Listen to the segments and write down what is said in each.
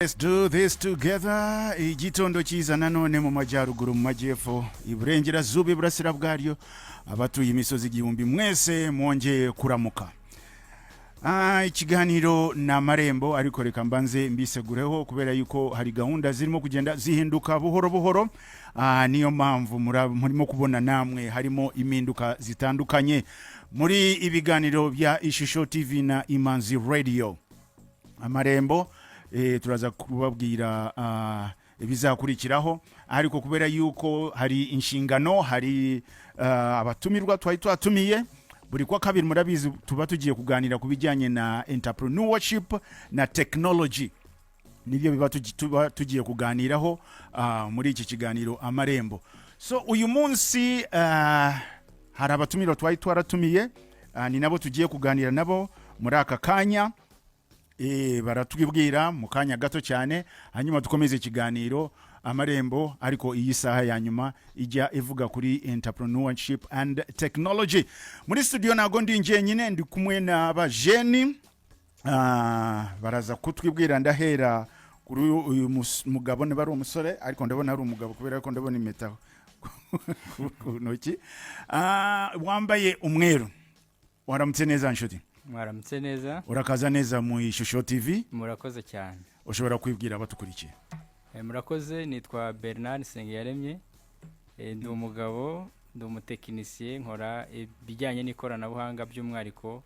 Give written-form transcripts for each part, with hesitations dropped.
Let's do this together. Igitondo cyiza nanone mu majyaruguru mu majyepfo iburengerazuba iburasira bwaryo abatuye imisozi igihumbi mwese mwongeye kuramuka. Ikiganiro na marembo ariko reka mbanze mbisegureho kubera yuko hari gahunda zirimo kugenda zihinduka buhoro buhoro. Niyo mpamvu murimo kubona namwe harimo impinduka zitandukanye muri ibiganiro bya Ishusho TV na Imanzi Radio. Amarembo turaza kubabwira ibizakurikiraho ariko kubera yuko hari inshingano hari abatumirwa twatumiye buri kwa kabiri murabizi tuba tugiye kuganira kubijyanye na entrepreneurship na technology nibyo biba tugiye kuganiraho muri iki kiganiro amarembo. So uyu munsi hari abatumirwa twaratumiye ni nabo tugiye kuganira nabo muri aka kanya. Baratubwira mu kanya gato cyane hanyuma dukomeze ikiganiro amarembo ariko iyi saha ya nyuma ijya ivuga kuri entrepreneurship and technology. Muri studio nago ndi njyenyine ndi kumwe n'abajeni baraza kutwibwira ndahera kuri uyu mugabo ne bari umusore ariko ndabona ari umugabo kubera ko ndabona impeta ku ntoki wambaye umweru. Waramutse neza nshuti? Mwaramutse neza. Urakaza neza mu Ishusho TV. Murakoze cyane. Ushobora kwibwira abatukurikiye? Murakoze, nitwa Bernard Sengiyaremye. Ndi umugabo, ndi umutekinisiye, nkora ibijyanye n'ikoranabuhanga by'umwariko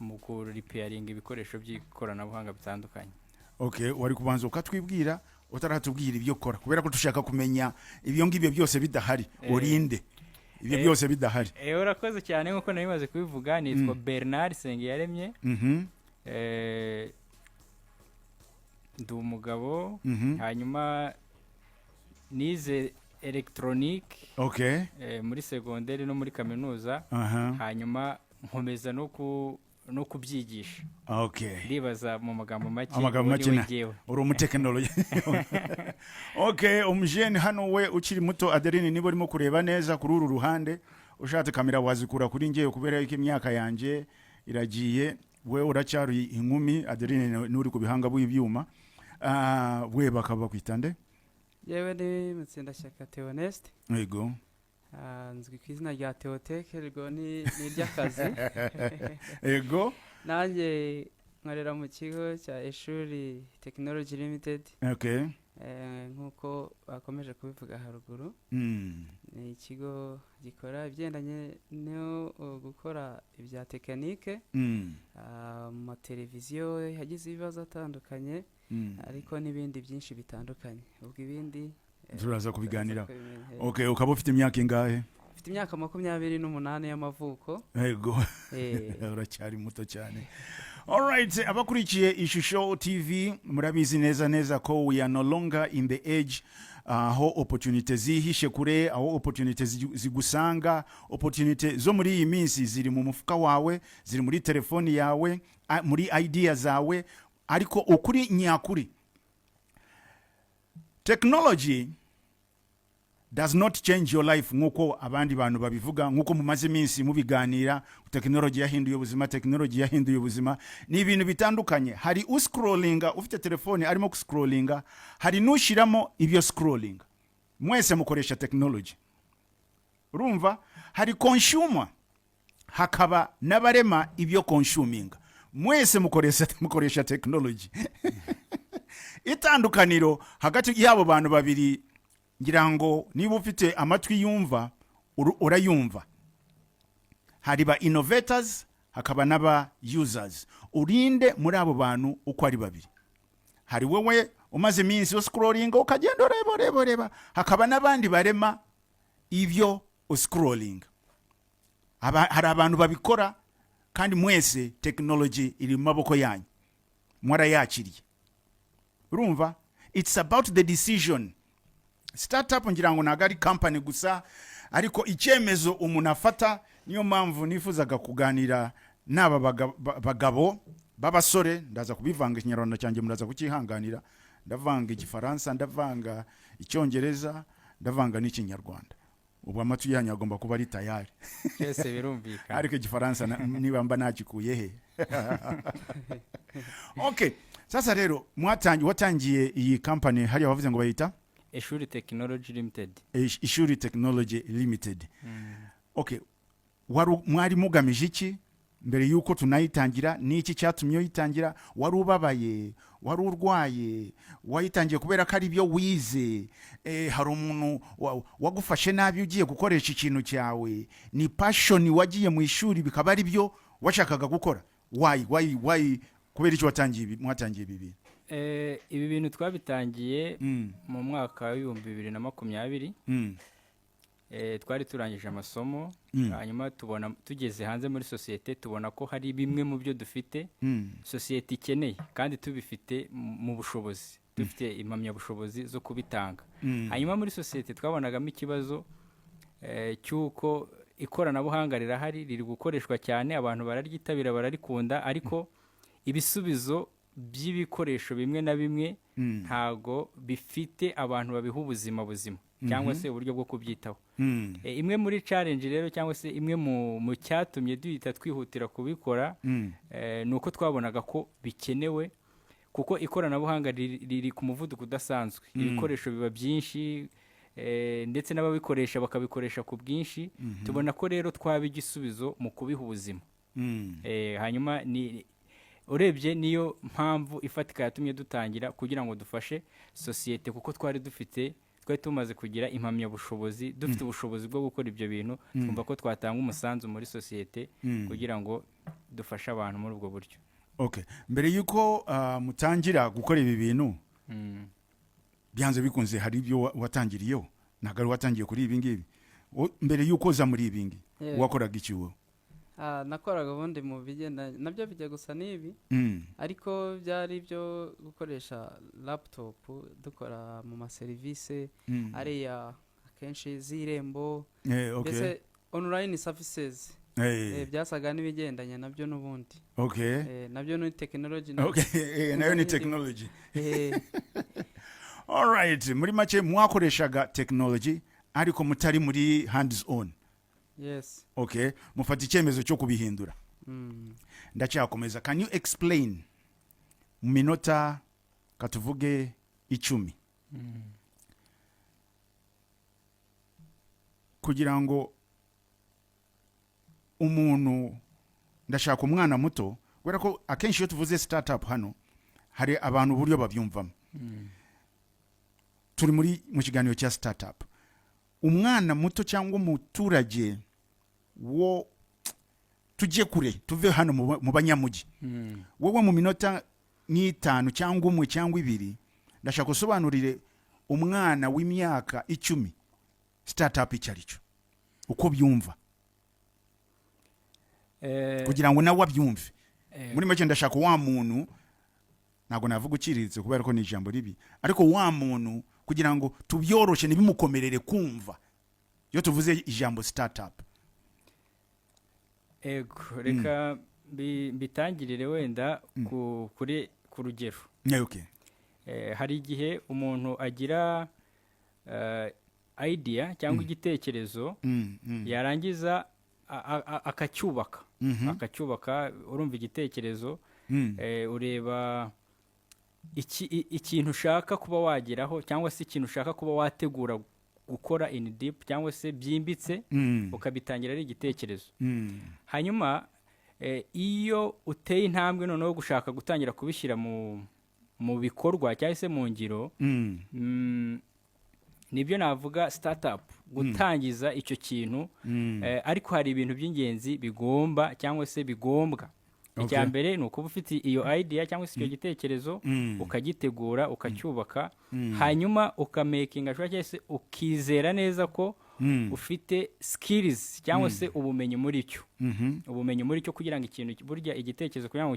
mu repairing ibikoresho by'ikoranabuhanga bitandukanye. Okay, wari kubanza ukatwibwira utaratubwira ibyo ukora kubera ko dushaka kumenya ibyo ngibyo byose bidahari urinde. Ibyo byose bidahari. Urakoze cyane nkuko nabimaze kubivuga, nitwa Bernard Sengiyaremye. Ndi umugabo, hanyuma nize electronique. Okay. Muri secondaire no muri kaminuza. Hanyuma nkomeza no kubyigisha. Okay. Ndibaza mu magambo make uri umutekinoloji. Okay, umujeni hano we ukiri muto Adeline nibo arimo kureba neza kuri uru ruhande ushatse kamera wazikura kuri ngiye kubera iki imyaka yanje iragiye we uracyari inkumi. Adeline nuri kubihanga bw'ibyuma we bakaba kwitande yewe ni Mutsinda Shyaka Theoneste. Yego. Nzwi ku izina rya Theoteke rego ni ry'akazi. Yego. Nanjye nkorera mu kigo cya Ishuri Technology Limited. Okay. Nkuko bakomeje kubivuga haruguru. Ni ikigo gikora ibyendanye no gukora ibya tekinike. Mu televiziyo yagize ibibazo atandukanye ariko n'ibindi byinshi bitandukanye. Ubwo ibindi turaza kubiganira. Okay, ukaba ufite imyaka ingahe? Mfite imyaka 28 y'amavuko. Yego. Uracyari muto cyane. All right, abakurikiye Ishusho TV murabizi neza ko we are no longer in the age aho opportunities zihishe kure, aho opportunities zigusanga. Opportunity zo muri iyi minsi ziri mu mufuka wawe, ziri muri telefoni yawe, muri idea zawe, ariko ukuri nyakuri. Technology does not change your life nkuko abandi bantu babivuga, nkuko mumaze iminsi mubiganira. Technology yahinduye ubuzima, ni ibintu bitandukanye. Hari uscrollinga ufite telefone arimo kuscrollinga, hari nushiramo ibyo scrolling. Mwese mukoresha technology. Urumva? Hari consumer, hakaba n'abarema ibyo consuming. Mwese mukoresha technology. Itandukaniro hagati y'abo bantu babiri ngira ngo niba ufite amatwi yumva urayumva. Hari ba innovators hakaba n'aba users. Urinde muri abo bantu uko ari babiri. Hari wewe umaze iminsi scrolling ukagenda reba, hakaba n'abandi barema ibyo scrolling. Hari abantu babikora kandi mwese technology iri mu maboko yanyu, mwarayakiriye. Urumva? It's about the decision. Startup ngira ngo nagari company gusa ariko icyemezo umuntu afata. Niyo mpamvu nifuzaga kuganira n'aba bagabo babasore. Ndaza kubivanga ikinyarwanda cyanjye muraza kukihanganira. Ndavanga igifaransa, ndavanga icyongereza, ndavanga n'ikinyarwanda. Ubu amatu yanyu agomba kuba ari tayari. Cyese birumvikana. Ariko igifaransa niba mba nakikuye he. Okay. sasa rero watangiye iyi company hariya wavuze ngo bayita Ishuri Technology Limited. Ishuri Technology Limited. Okay, mwari mugamije iki mbere yuko tunayitangira? Niki cyatumye yitangira? Wari ubabaye, wari urwaye, wayitangiye kubera ko ari byo wize, hari umuntu wagufashe nabi ugiye gukoresha ikintu cyawe, ni passion wagiye mu ishuri bikaba ari byo washakaga gukora? Why kubera icyo mwatangiye ibi? Ibi bintu twabitangiye mu mwaka wa 2020. Twari turangije amasomo, hanyuma tubona tugeze hanze muri societe, tubona ko hari bimwe mu byo dufite societe ikeneye kandi tubifite mu bushobozi, dufite impamyabushobozi zo kubitanga. Hanyuma muri societe twabonagamo ikibazo cyuko ikoranabuhanga rirahari, riri gukoreshwa cyane, abantu bararyitabira, bararikunda, ariko ibisubizo by'ibikoresho bimwe na bimwe ntago bifite abantu babiha ubuzima buzima cyangwa se uburyo bwo kubyitaho. Imwe muri challenge rero cyangwa se imwe mu cyatumye duhita twihutira kubikora nuko twabonaga ko bikenewe, kuko ikoranabuhanga riri ku muvuduko udasanzwe. Ibikoresho biba byinshi, ndetse n'ababikoresha bakabikoresha ku bwinshi. Tubona ko rero twaba igisubizo mu kubiha ubuzima. Hanyuma urebye niyo mpamvu ifatika yatumye dutangira, kugira ngo dufashe societe, kuko twari tumaze kugira impamyabushobozi, dufite ubushobozi bwo gukora ibyo bintu. Twumva ko twatanga umusanzu muri societe kugira ngo dufashe abantu muri ubwo buryo. Okay, mbere yuko mutangira gukora ibi bintu, byanze bikunze hari ibyo watangiriyeho, ntabwo watangiye kuri ibi ngibi. Mbere yuko za muri ibi ngibi wakoraga iki wowe? Nakoraga ubundi mu bigenda nabyo bijya gusa n'ibi, ariko byari byo gukoresha laptop dukora mu maserivisi ariya akenshi z'Irembo, mbese online services. Byasaga n'ibigendanye nabyo n'ubundi. Nabyo ni technology. Nayo ni technology. All right, muri make mwakoreshaga technology ariko mutari muri hands on. Yes. Okay, mufata icyemezo cyo kubihindura. Ndacyakomeza. Can you explain mu minota katuvuge 10 kugira ngo umuntu, ndashaka umwana muto, kubera ko akenshi iyo tuvuze startup hano hari abantu uburyo babyumvamo. Turi mu kiganiro cya startup. Umwana muto cyangwa umuturage wo tujye kure, tuve hano mu banyamugi, wowe mu minota 5 cyangwa 1 cyangwa 2 ndashaka usobanurire umwana w'imyaka 10 startup icyaricyo, uko byumva, kugira ngo nawe abyumve. Muri make ndashaka wa muntu, ntabwo navuga uciriritse kubera ko ni ijambo ribi, ariko wa muntu kugira ngo tubyoroshe nibimukomerere kumva iyo tuvuze ijambo startup. Reka bitangirire wenda ku rugero. Okay. Hari igihe umuntu agira idea cyangwa igitekerezo, yarangiza akacyubaka. Urumva igitekerezo, ureba ikintu ushaka kuba wageraho, cyangwa se ikintu ushaka kuba wategura gukora in deep cyangwa se byimbitse, ukabitangira ari igitekerezo. Hanyuma iyo uteye intambwe noneho gushaka gutangira kubishyira mu bikorwa cyangwa se mu ngiro, nibyo navuga startup, gutangiza icyo kintu. Ariko hari ibintu by'ingenzi bigomba cyangwa se bigombwa. Icya mbere ni ukuba ufite iyo idea cyangwa se icyo gitekerezo, ukagitegura, ukacyubaka, hanyuma ukamakinga cyangwa se ukizera neza ko ufite skills cyangwa se ubumenyi muri cyo. Ubumenyi muri cyo kugira ngo ikintu, burya igitekerezo kugira ngo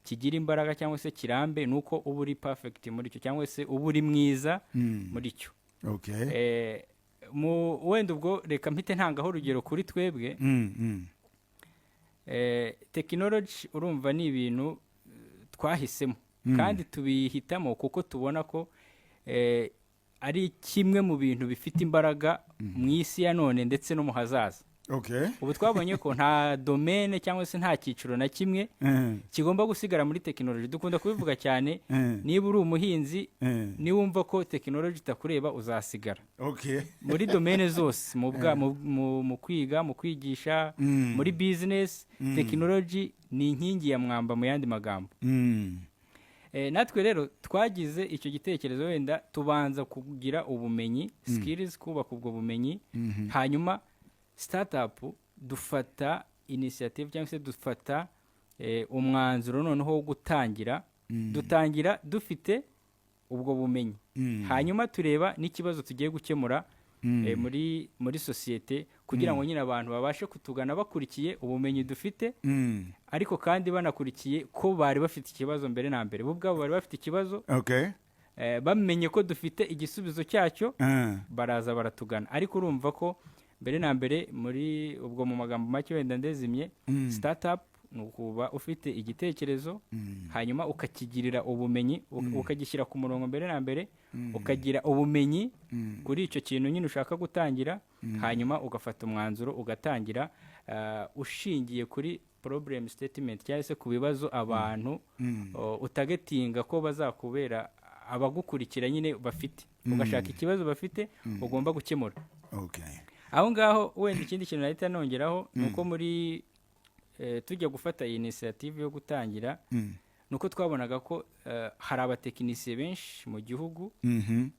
kigira imbaraga cyangwa se kirambe, nuko uba uri perfect muri cyo cyangwa se uba uri mwiza muri cyo. Wenda ubwo reka mpite ntangaho urugero kuri twebwe. Technology urumva ni ibintu twahisemo, kandi tubihitamo kuko tubona ko ari kimwe mu bintu bifite imbaraga mu isi ya none ndetse no mu hazaza. ubu twabonye ko nta domaine cyangwa se nta cyiciro na kimwe kigomba gusigara muri tekinoloji. Dukunda kubivuga cyane, niba uri umuhinzi niwumva ko tekinoloji itakureba uzasigara muri domaine zose, mu kwiga, mu kwigisha, muri business. Tekinoloji ni inkingi ya mwamba mu yandi magambo. Natwe rero twagize icyo gitekerezo, wenda tubanza kugira ubumenyi, skills, kubaka ubwo bumenyi, hanyuma startup dufata initiative cyangwa se dufata umwanzuro noneho wo gutangira. Dutangira dufite ubwo bumenyi, hanyuma tureba n'ikibazo tugiye gukemura muri sosiyete, kugira ngo nyine abantu babashe kutugana bakurikiye ubumenyi dufite, ariko kandi banakurikiye ko bari bafite ikibazo mbere na mbere. Bo ubwabo bari bafite ikibazo, bamenye ko dufite igisubizo cyacyo, baraza baratugana. Ariko urumva ko mbere na mbere, muri ubwo mu magambo make wenda ndezimye, startup ni ukuba ufite igitekerezo, hanyuma ukakigirira ubumenyi, ukagishyira ku murongo mbere na mbere, ukagira ubumenyi kuri icyo kintu nyine ushaka gutangira, hanyuma ugafata umwanzuro ugatangira, ushingiye kuri problem statement cyangwa se ku bibazo abantu utagetinga ko bazakubera abagukurikira nyine bafite. Ugashaka ikibazo bafite ugomba gukemura. Aho ngaho wenda ikindi kintu nahita nongeraho nuko muri tujya gufata iyi initiative yo gutangira, nuko twabonaga ko hari abatekinisiye benshi mu gihugu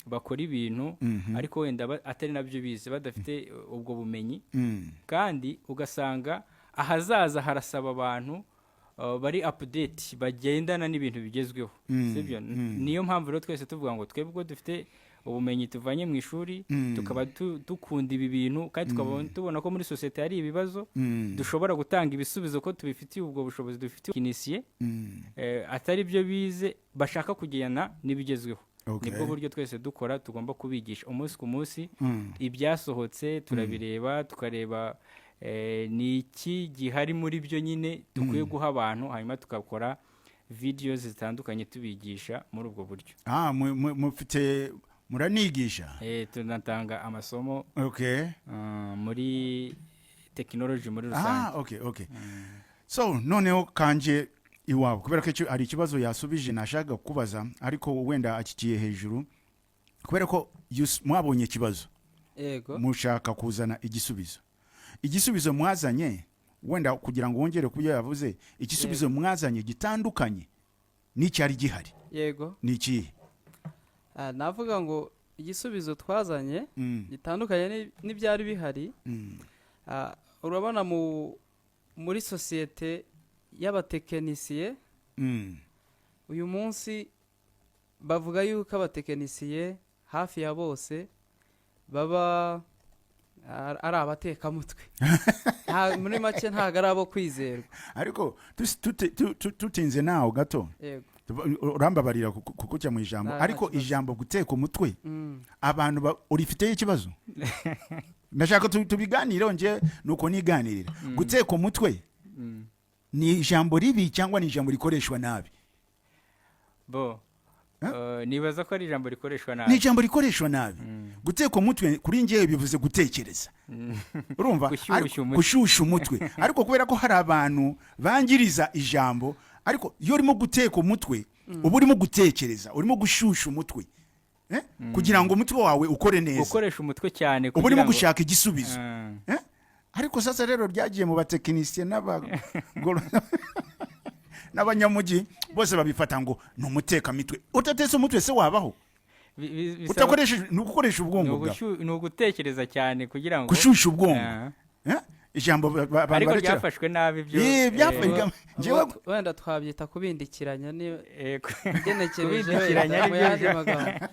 bakora ibintu, ariko wenda atari nabyo bize, badafite ubwo bumenyi, kandi ugasanga ahazaza harasaba abantu bari update, bagendana n'ibintu bigezweho. Sibyo? Niyo mpamvu rero twese tuvuga ngo twebwe dufite ubumenyi tuvanye mu ishuri, tukaba dukunda ibi bintu, kandi tubona ko muri sosiyete hari ibibazo, dushobora gutanga ibisubizo ko tubifitiye ubwo bushobozi, dufitiye inisiye atari byo bize, bashaka kugena n'ibigezweho. Nibwo buryo twese dukora, tugomba kubigisha umunsi ku munsi. Ibyasohotse turabireba, tukareba ni iki gihari muri byo nyine dukwiye guha abantu, hanyuma tukakora videos zitandukanye tubigisha muri ubwo buryo. Mufite muranigisha? Tunatanga amasomo muri technology muri rusange. So noneho kanje iwabo, kubera ko ari ikibazo yasubije nashaka kubaza, ariko wenda akikiye hejuru, kubera ko mwabonye ikibazo, mushaka kuzana igisubizo mwazanye, wenda kugira ngo wongere kubyo yavuze, igisubizo mwazanye gitandukanye n'icyari gihari. Ni ikihe? Navuga ngo igisubizo twazanye gitandukanye n'ibyari bihari. Urabona muri sosiyete y'abatekinisiye uyu munsi bavuga yuko abatekinisiye hafi ya bose baba ari abatekamutwe. Muri make ntabwo ari abo kwizerwa. Ariko tutinze naho gato, urambabarira kukucya mu ijambo, ariko ijambo guteka umutwe abantu urifiteho ikibazo. Ndashaka tubiganire nje nuko niganirira. Guteka umutwe ni ijambo ribi cyangwa ni ijambo rikoreshwa nabi? Nibaza ko ari ijambo rikoreshwa nabi. Ni ijambo rikoreshwa nabi. Guteka umutwe kuri ngewe bivuze gutekereza. Urumva? Gushusha umutwe. Ariko kubera ko hari abantu bangiriza ijambo, ariko iyo urimo guteka umutwe uba urimo gutekereza, urimo gushusha umutwe, kugira ngo umutwe wawe ukore neza. Ukoresha umutwe cyane kugira ngo urimo gushaka igisubizo. Ariko sasa rero ryagiye mu batekinisiye n'abanyamugi bose babifata ngo ni umutekamitwe. Utatetse umutwe se wabaho? Utakoresha nugukoresha ubwonko bwawe. Ni ugutekereza cyane kugira ngo gushusha ubwonko. Ijambo ariko ryafashwe nabi byo. Jewe wenda twabyita kubindikiranya ni kubindikiranya ari byo magambo.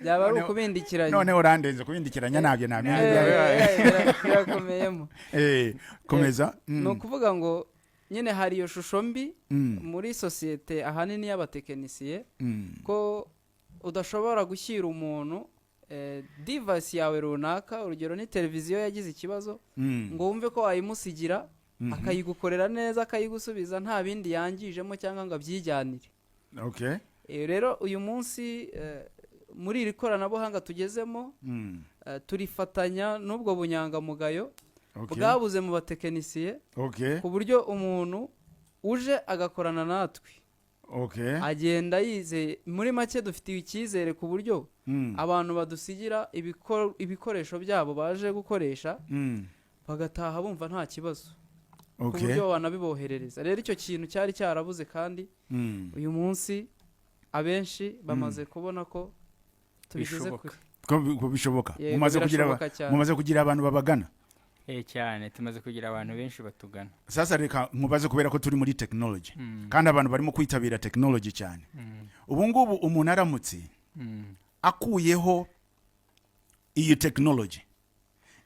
Byaba ari ukubindikiranya. None urandenze kubindikiranya nabyo birakomeyemo. Komeza. Ni ukuvuga ngo nyine hari iyo shusho mbi muri sosiyete ahanini y'abatekinisiye, ko udashobora gushyira umuntu device yawe runaka, urugero ni televiziyo yagize ikibazo, ngo wumve ko wayimusigira akayigukorera neza, akayigusubiza nta bindi yangijemo cyangwa ngo abyijyanire. Rero uyu munsi muri iri koranabuhanga tugezemo, turifatanya n'ubwo bunyangamugayo Okay. bwabuze mu batekinisiye Okay. ku buryo umuntu uje agakorana natwe Okay. agenda yizeye. Muri make dufitiye icyizere ku buryo abantu badusigira ibikoresho byabo baje gukoresha bagataha bumva nta kibazo, ku Okay. buryo banabiboherereza. Rero icyo kintu cyari cyarabuze, kandi uyu munsi abenshi bamaze kubona ko tubigeze kure. Ko bishoboka. Yego, mumaze kugira abantu babagana. cyane tumaze kugira abantu benshi batugana. Sasa reka nkubaze, kubera ko turi muri technology kandi abantu barimo kwitabira technology cyane. Ubu ngubu umuntu aramutse akuyeho iyi technology,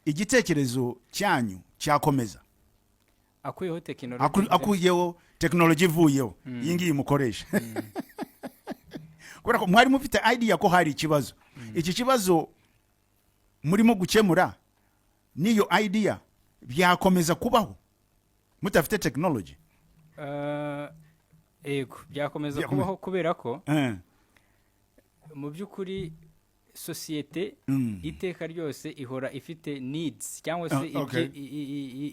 igitekerezo cyanyu cyakomeza. Akuyeho technology, akuyeho technology ivuyeho iyi ngiyi mukoresha. Kubera ko mwari mufite idea ko hari ikibazo, iki kibazo murimo gukemura niyo idea byakomeza kubaho mutafite technology. Ego byakomeza kubaho, kubera ko mu by'ukuri sosiyete iteka ryose ihora ifite needs cyangwa se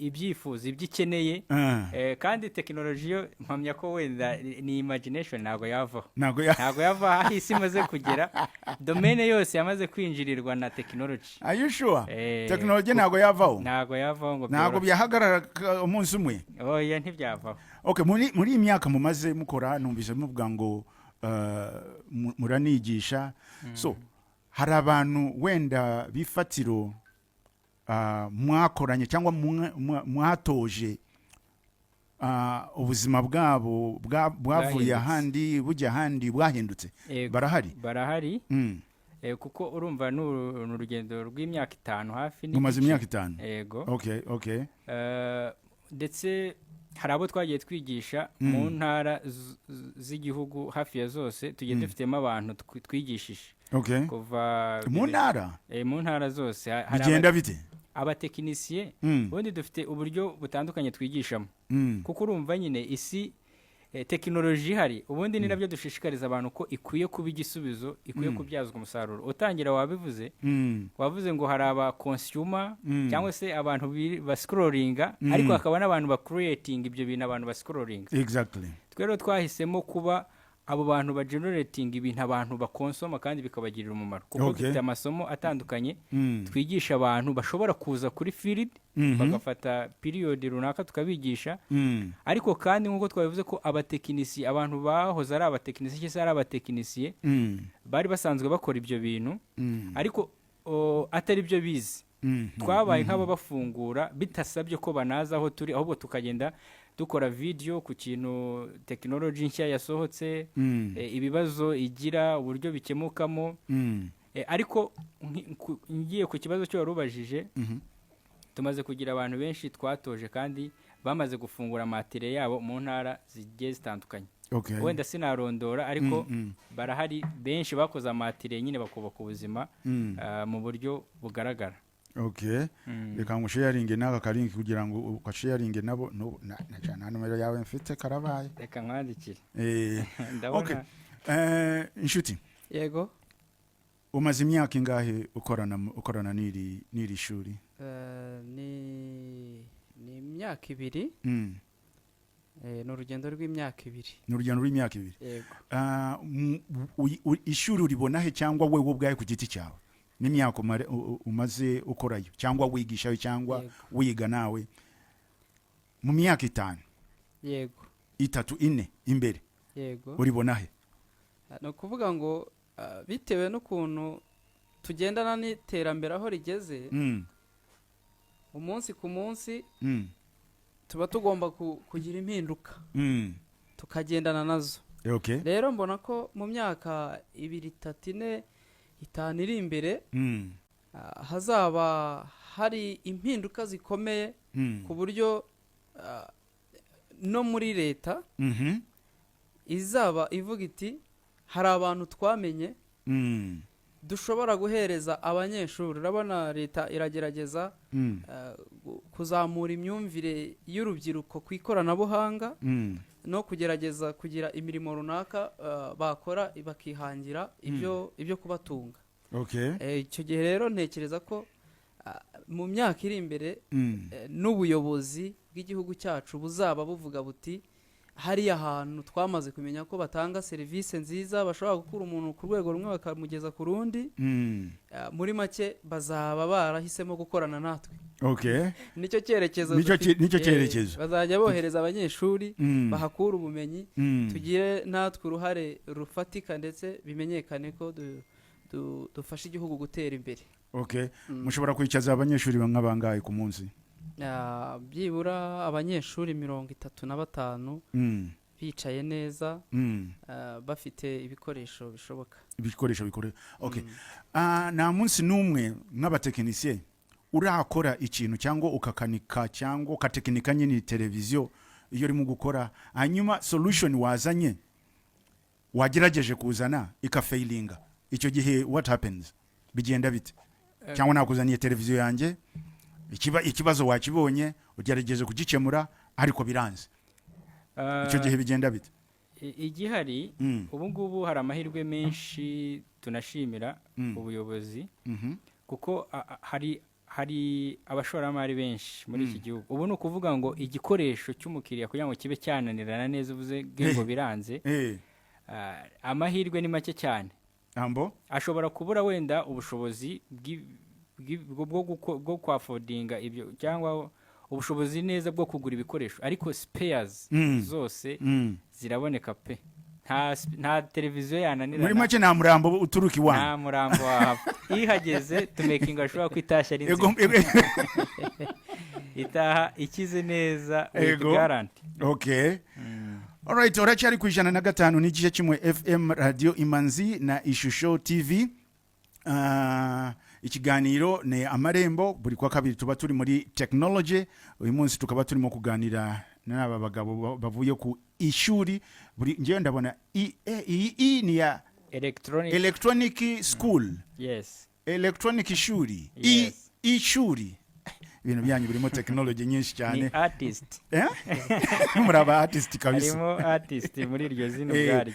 ibyifuzo ibyikeneye, kandi technology yo mpamya ko wenda ni imagination, ntago yavaho, ntago yava aho isi imaze kugera. Domaine yose yamaze kwinjirirwa na technology. Are you sure? Technology ntago yavaho ngo ntago byahagarara umunsi umwe. Oya, ntibyavaho. Okay, muri imyaka mumaze mukora, numvise muvuga ngo muranigisha, so hari abantu wenda bifatiro mwakoranye cyangwa mwatoje ubuzima bwabo bwavuye ahandi bujya ahandi bwahindutse? Barahari. Kuko urumva n'urugendo rw'imyaka 5 hafi ni mumaze imyaka 5. Yego. Okay. Ndetse hari abo twagiye twigisha mu ntara z'igihugu hafi ya zose, tugiye dufitemo abantu twigishije. Okay. Kuva mu ntara zose bigenda bite? Abatekinisiye ubundi dufite uburyo butandukanye twigishamo, kuko urumva nyine isi tekinoloji ihari, ubundi ni nabyo dushishikariza abantu ko ikwiye kuba igisubizo, ikwiye kubyazwa umusaruro. Utangira wavuze ngo hari aba consumer cyangwa se abantu ba scrollinga, ariko hakaba n'abantu ba creating ibyo bintu, abantu ba scrolling. Exactly. Twero twahisemo kuba abo bantu ba generating ibintu abantu bakonsoma kandi bikabagirira umumaro, kuko dufite amasomo atandukanye twigisha abantu bashobora kuza kuri field bagafata period runaka tukabigisha. Ariko kandi nkuko twabivuze ko abatekinisiye, abantu bahoze ari abatekinisiye cyangwa ari abatekinisiye bari basanzwe bakora ibyo bintu ariko atari byo bizi, twabaye nk'abo bafungura bitasabye ko banaza aho turi, ahubwo tukagenda dukora video ku kintu technology nshya yasohotse, ibibazo igira, uburyo bikemukamo. Ariko ngiye ku kibazo cyo warubajije, tumaze kugira abantu benshi twatoje kandi bamaze gufungura matire yabo mu ntara zigiye zitandukanye. Wenda sinarondora, ariko barahari benshi bakoze amatire nyine bakubaka ubuzima mu buryo bugaragara. Okay. Reka ngusharinge naka karinki kugira ngo ukasharinge nabo na cyane numero yawe mfite karabaye. Reka nkwandikire. Okay. Inshuti. Yego. Umaze imyaka ingahe ukorana n'iri shuri? Ni imyaka 2. Ni urugendo rw'imyaka 2. Ni urugendo rw'imyaka 2. Yego. Ishuri uribona he cyangwa wewe ubwaye ku giti cyawe? N'imyaka umaze ukorayo cyangwa wigishayo cyangwa wiga nawe mu myaka 5? Yego. 3 4 imbere. Yego. Uribona he? No kuvuga ngo bitewe n'ukuntu tugendana n'iterambere aho rigeze, umunsi ku munsi tuba tugomba kugira impinduka, tukagendana nazo. Okay. Rero mbona ko mu myaka 2 3 4 5 iri imbere hazaba hari impinduka zikomeye ku buryo no muri leta izaba ivuga iti hari abantu twamenye dushobora guhereza abanyeshuri. Urabona leta iragerageza kuzamura imyumvire y'urubyiruko ku ikoranabuhanga no kugerageza kugira imirimo runaka bakora bakihangira ibyo kubatunga. Okay. Icyo gihe rero ntekereza ko mu myaka iri imbere n'ubuyobozi bw'igihugu cyacu buzaba buvuga buti hariya hantu twamaze kumenya ko batanga serivisi nziza bashobora gukura umuntu ku rwego rumwe bakamugeza ku rundi muri make bazaba barahisemo gukorana natwe. Nicyo cyerekezo bazajya bohereza abanyeshuri bahakura ubumenyi tugire natwe uruhare rufatika ndetse bimenyekane ko dufasha igihugu gutera imbere. Mushobora kwicaza abanyeshuri bangabangaye ku munsi? Byibura abanyeshuri 35 bicaye neza bafite ibikoresho bishoboka. Ibikoresho bikore. Na munsi numwe nk'abatekinisiye urakora ikintu cyangwa ukakanika cyangwa ukatekinika nyine televiziyo iyo uri mu gukora hanyuma solution wazanye wagerageje kuzana ikafailinga, icyo gihe what happens? Bigenda bite? Cyangwa nakuzaniye televiziyo yanjye ikibazo wakibonye ugerageje kugikemura ariko biranze, icyo gihe bigenda bite? Igihari ubu ngubu hari amahirwe menshi tunashimira ubuyobozi kuko hari abashoramari benshi muri iki gihugu. Ubu ni ukuvuga ngo igikoresho cy'umukiriya kugira ngo kibe cyananirana neza uvuze ngo biranze, amahirwe ni make cyane. Ashobora kubura wenda ubushobozi bwo kwafodinga ibyo cyangwa ubushobozi neza bwo kugura ibikoresho, ariko spares zose ziraboneka pe. Nta televiziyo yananirana. Muri make nta murambo uturuka iwanyu. Nta murambo wahava. Ihageze tumekinga ashobora kwitashya ari nzima. Itaha ikize neza with guarantee. Alright, uracyari ku 105 n'igice kimwe FM Radio Imanzi na Ishusho TV. Ikiganiro ne Amarembo, buri kwa kabiri tuba turi muri technology. Uyu munsi tukaba turimo kuganira n'aba bagabo bavuye ku ishuri, buri ngiye ndabona ni ya electronic school. Electronic ishuri. Ishuri. Ibintu byanyu birimo technology nyinshi cyane. Ni artist. Muraba artist kabisa. Harimo artist muri iryo zino bwari.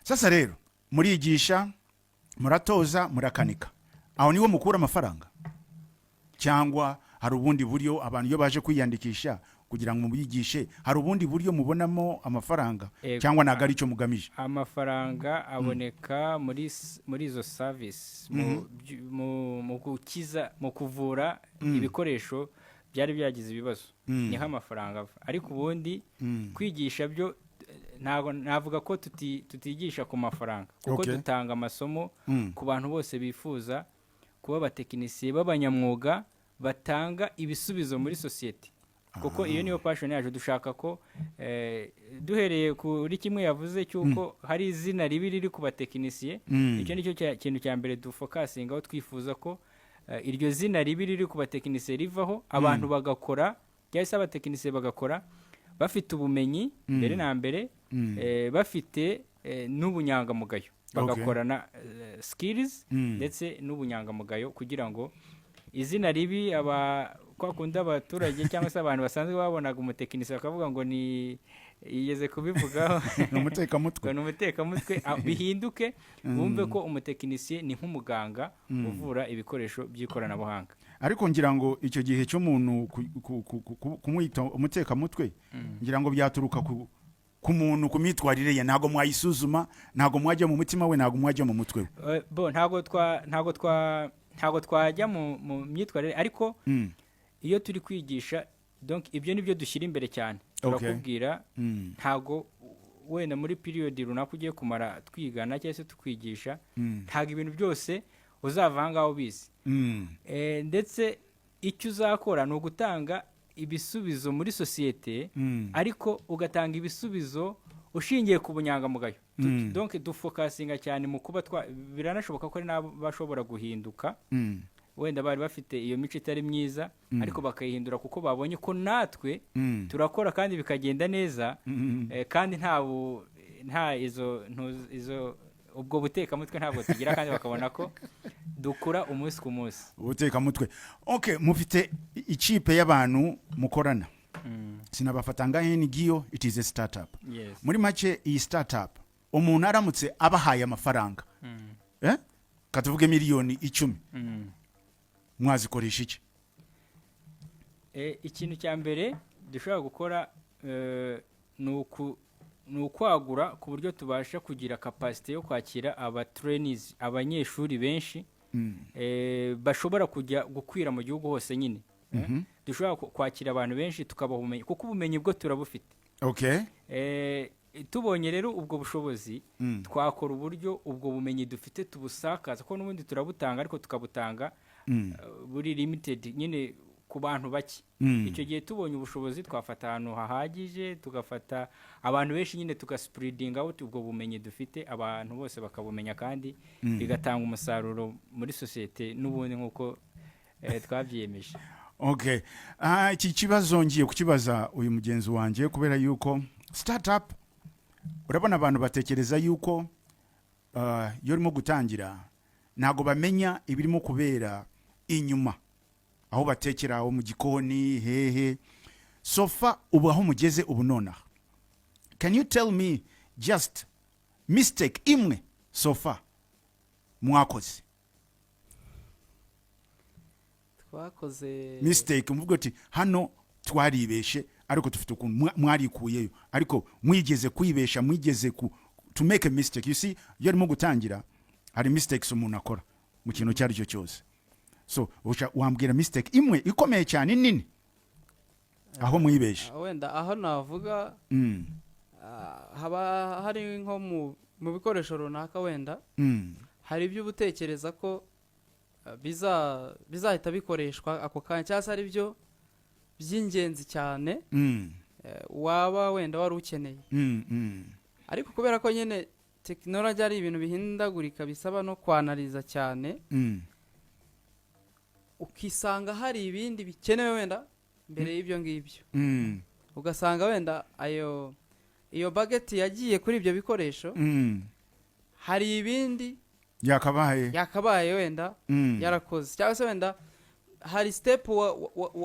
Sasa rero murigisha, muratoza, murakanika. Aho niwo mukura amafaranga cyangwa hari ubundi buryo abantu iyo baje kwiyandikisha kugira ngo mubigishe, hari ubundi buryo mubonamo amafaranga cyangwa nagari cyo mugamije? Amafaranga aboneka muri izo service mu gukiza, mu kuvura ibikoresho byari byagize ibibazo, niho amafaranga ava. Ariko ubundi kwigisha byo navuga ko tutigisha ku mafaranga kuko dutanga amasomo ku bantu bose bifuza kuba abatekinisiye b'abanyamwuga batanga ibisubizo muri sosiyete, kuko iyo niyo passion yaje. Dushaka ko duhereye kuri kimwe yavuze cyuko hari izina ribi riri ku batekinisiye, icyo nicyo kintu cya mbere dufokasingaho. Twifuza ko iryo zina ribi riri ku batekinisiye rivaho, abantu bagakora cyangwa abatekinisiye bagakora bafite ubumenyi mbere na mbere, bafite n'ubunyangamugayo, bagakorana skills ndetse n'ubunyangamugayo, kugira ngo izina ribi kwa kundi abaturage cyangwa se abantu basanzwe babonaga umutekinisiye bakavuga ngo ni yigeze kubivugaho n'umutekamutwe, bihinduke bumve ko umutekinisiye ni nk'umuganga uvura ibikoresho by'ikoranabuhanga. Ariko ngira ngo icyo gihe cyo muntu kumwita umutekamutwe, ngira ngo byaturuka ku muntu, ku mitwarire ye. Ntago mwayisuzuma, ntago mwajya mu mutima we, ntago mwajya mu mutwe we. Ntago twajya mu myitwarire, ariko iyo turi kwigisha, donc ibyo nibyo dushyira imbere cyane. Turakubwira ntago wenda muri period runaka ugiye kumara twigana cyangwa se tukwigisha, ntago ibintu byose uzavanga ubizi. Ndetse icyo uzakora ni ugutanga ibisubizo muri sosiyete, ariko ugatanga ibisubizo ushingiye ku bunyangamugayo. Donc dufokasinga cyane mu kuba biranashoboka ko bashobora guhinduka, wenda bari bafite iyo mico itari myiza, ariko bakayihindura kuko babonye ko natwe turakora kandi bikagenda neza, kandi nta izo ubwo butekamutwe ntabwo tugira, kandi bakabona ko dukura umunsi ku munsi. Ubutekamutwe. Mufite ikipe y'abantu mukorana. Sinabafatanga NGO, it is a startup. Muri make iyi startup umuntu aramutse abahaye amafaranga, katuvuge miliyoni 10, mwazikoresha iki? Ikintu cya mbere dushobora gukora ni ukwagura ku buryo tubasha kugira kapasite yo kwakira abatrainees, abanyeshuri benshi bashobora kujya gukwira mu gihugu hose nyine. Dushobora kwakira abantu benshi tukabaha ubumenyi, kuko ubumenyi bwo turabufite. Tubonye rero ubwo bushobozi twakora uburyo ubwo bumenyi dufite tubusakaza, ko n'ubundi turabutanga ariko tukabutanga buri limited nyine ku bantu bake. Icyo gihe tubonye ubushobozi twafata ahantu hahagije, tugafata abantu benshi nyine tugaspreading out ubwo bumenyi dufite, abantu bose bakabumenya kandi bigatanga umusaruro muri societe n'ubundi nk'uko twabyiyemeje. Iki kibazo ngiye kukibaza uyu mugenzi wanjye kubera yuko startup, urabona abantu batekereza yuko iyo urimo gutangira ntago bamenya ibirimo kubera inyuma, aho batekera, aho mu gikoni, hehe. Sofa ubu aho mugeze ubu nonaha, can you tell me just mistake imwe Sofa mwakoze? Twakoze mistake mvuga ati hano twaribeshe ariko dufite ukuntu mwarikuyeyo, ariko mwigeze kwibesha, mwigeze to make a mistake. You see, iyo urimo gutangira hari mistakes umuntu akora mu kintu cyari cyo cyose. So wambwira mistake imwe ikomeye cyane nini aho mwibesha? Wenda aho navuga haba hari nko mu bikoresho runaka, wenda hari ibyo ubutekereza ko bizahita bikoreshwa ako kanya, cyangwa se ari byo by'ingenzi cyane waba wenda wari ukeneye, ariko kubera ko nyine tekinoloji ari ibintu bihindagurika bisaba no kwanaliza cyane, ukisanga hari ibindi bikenewe wenda mbere y'ibyo ngibyo. Ugasanga wenda iyo bageti yagiye kuri ibyo bikoresho, hari ibindi yakabaye wenda yarakoze, cyangwa se wenda hari step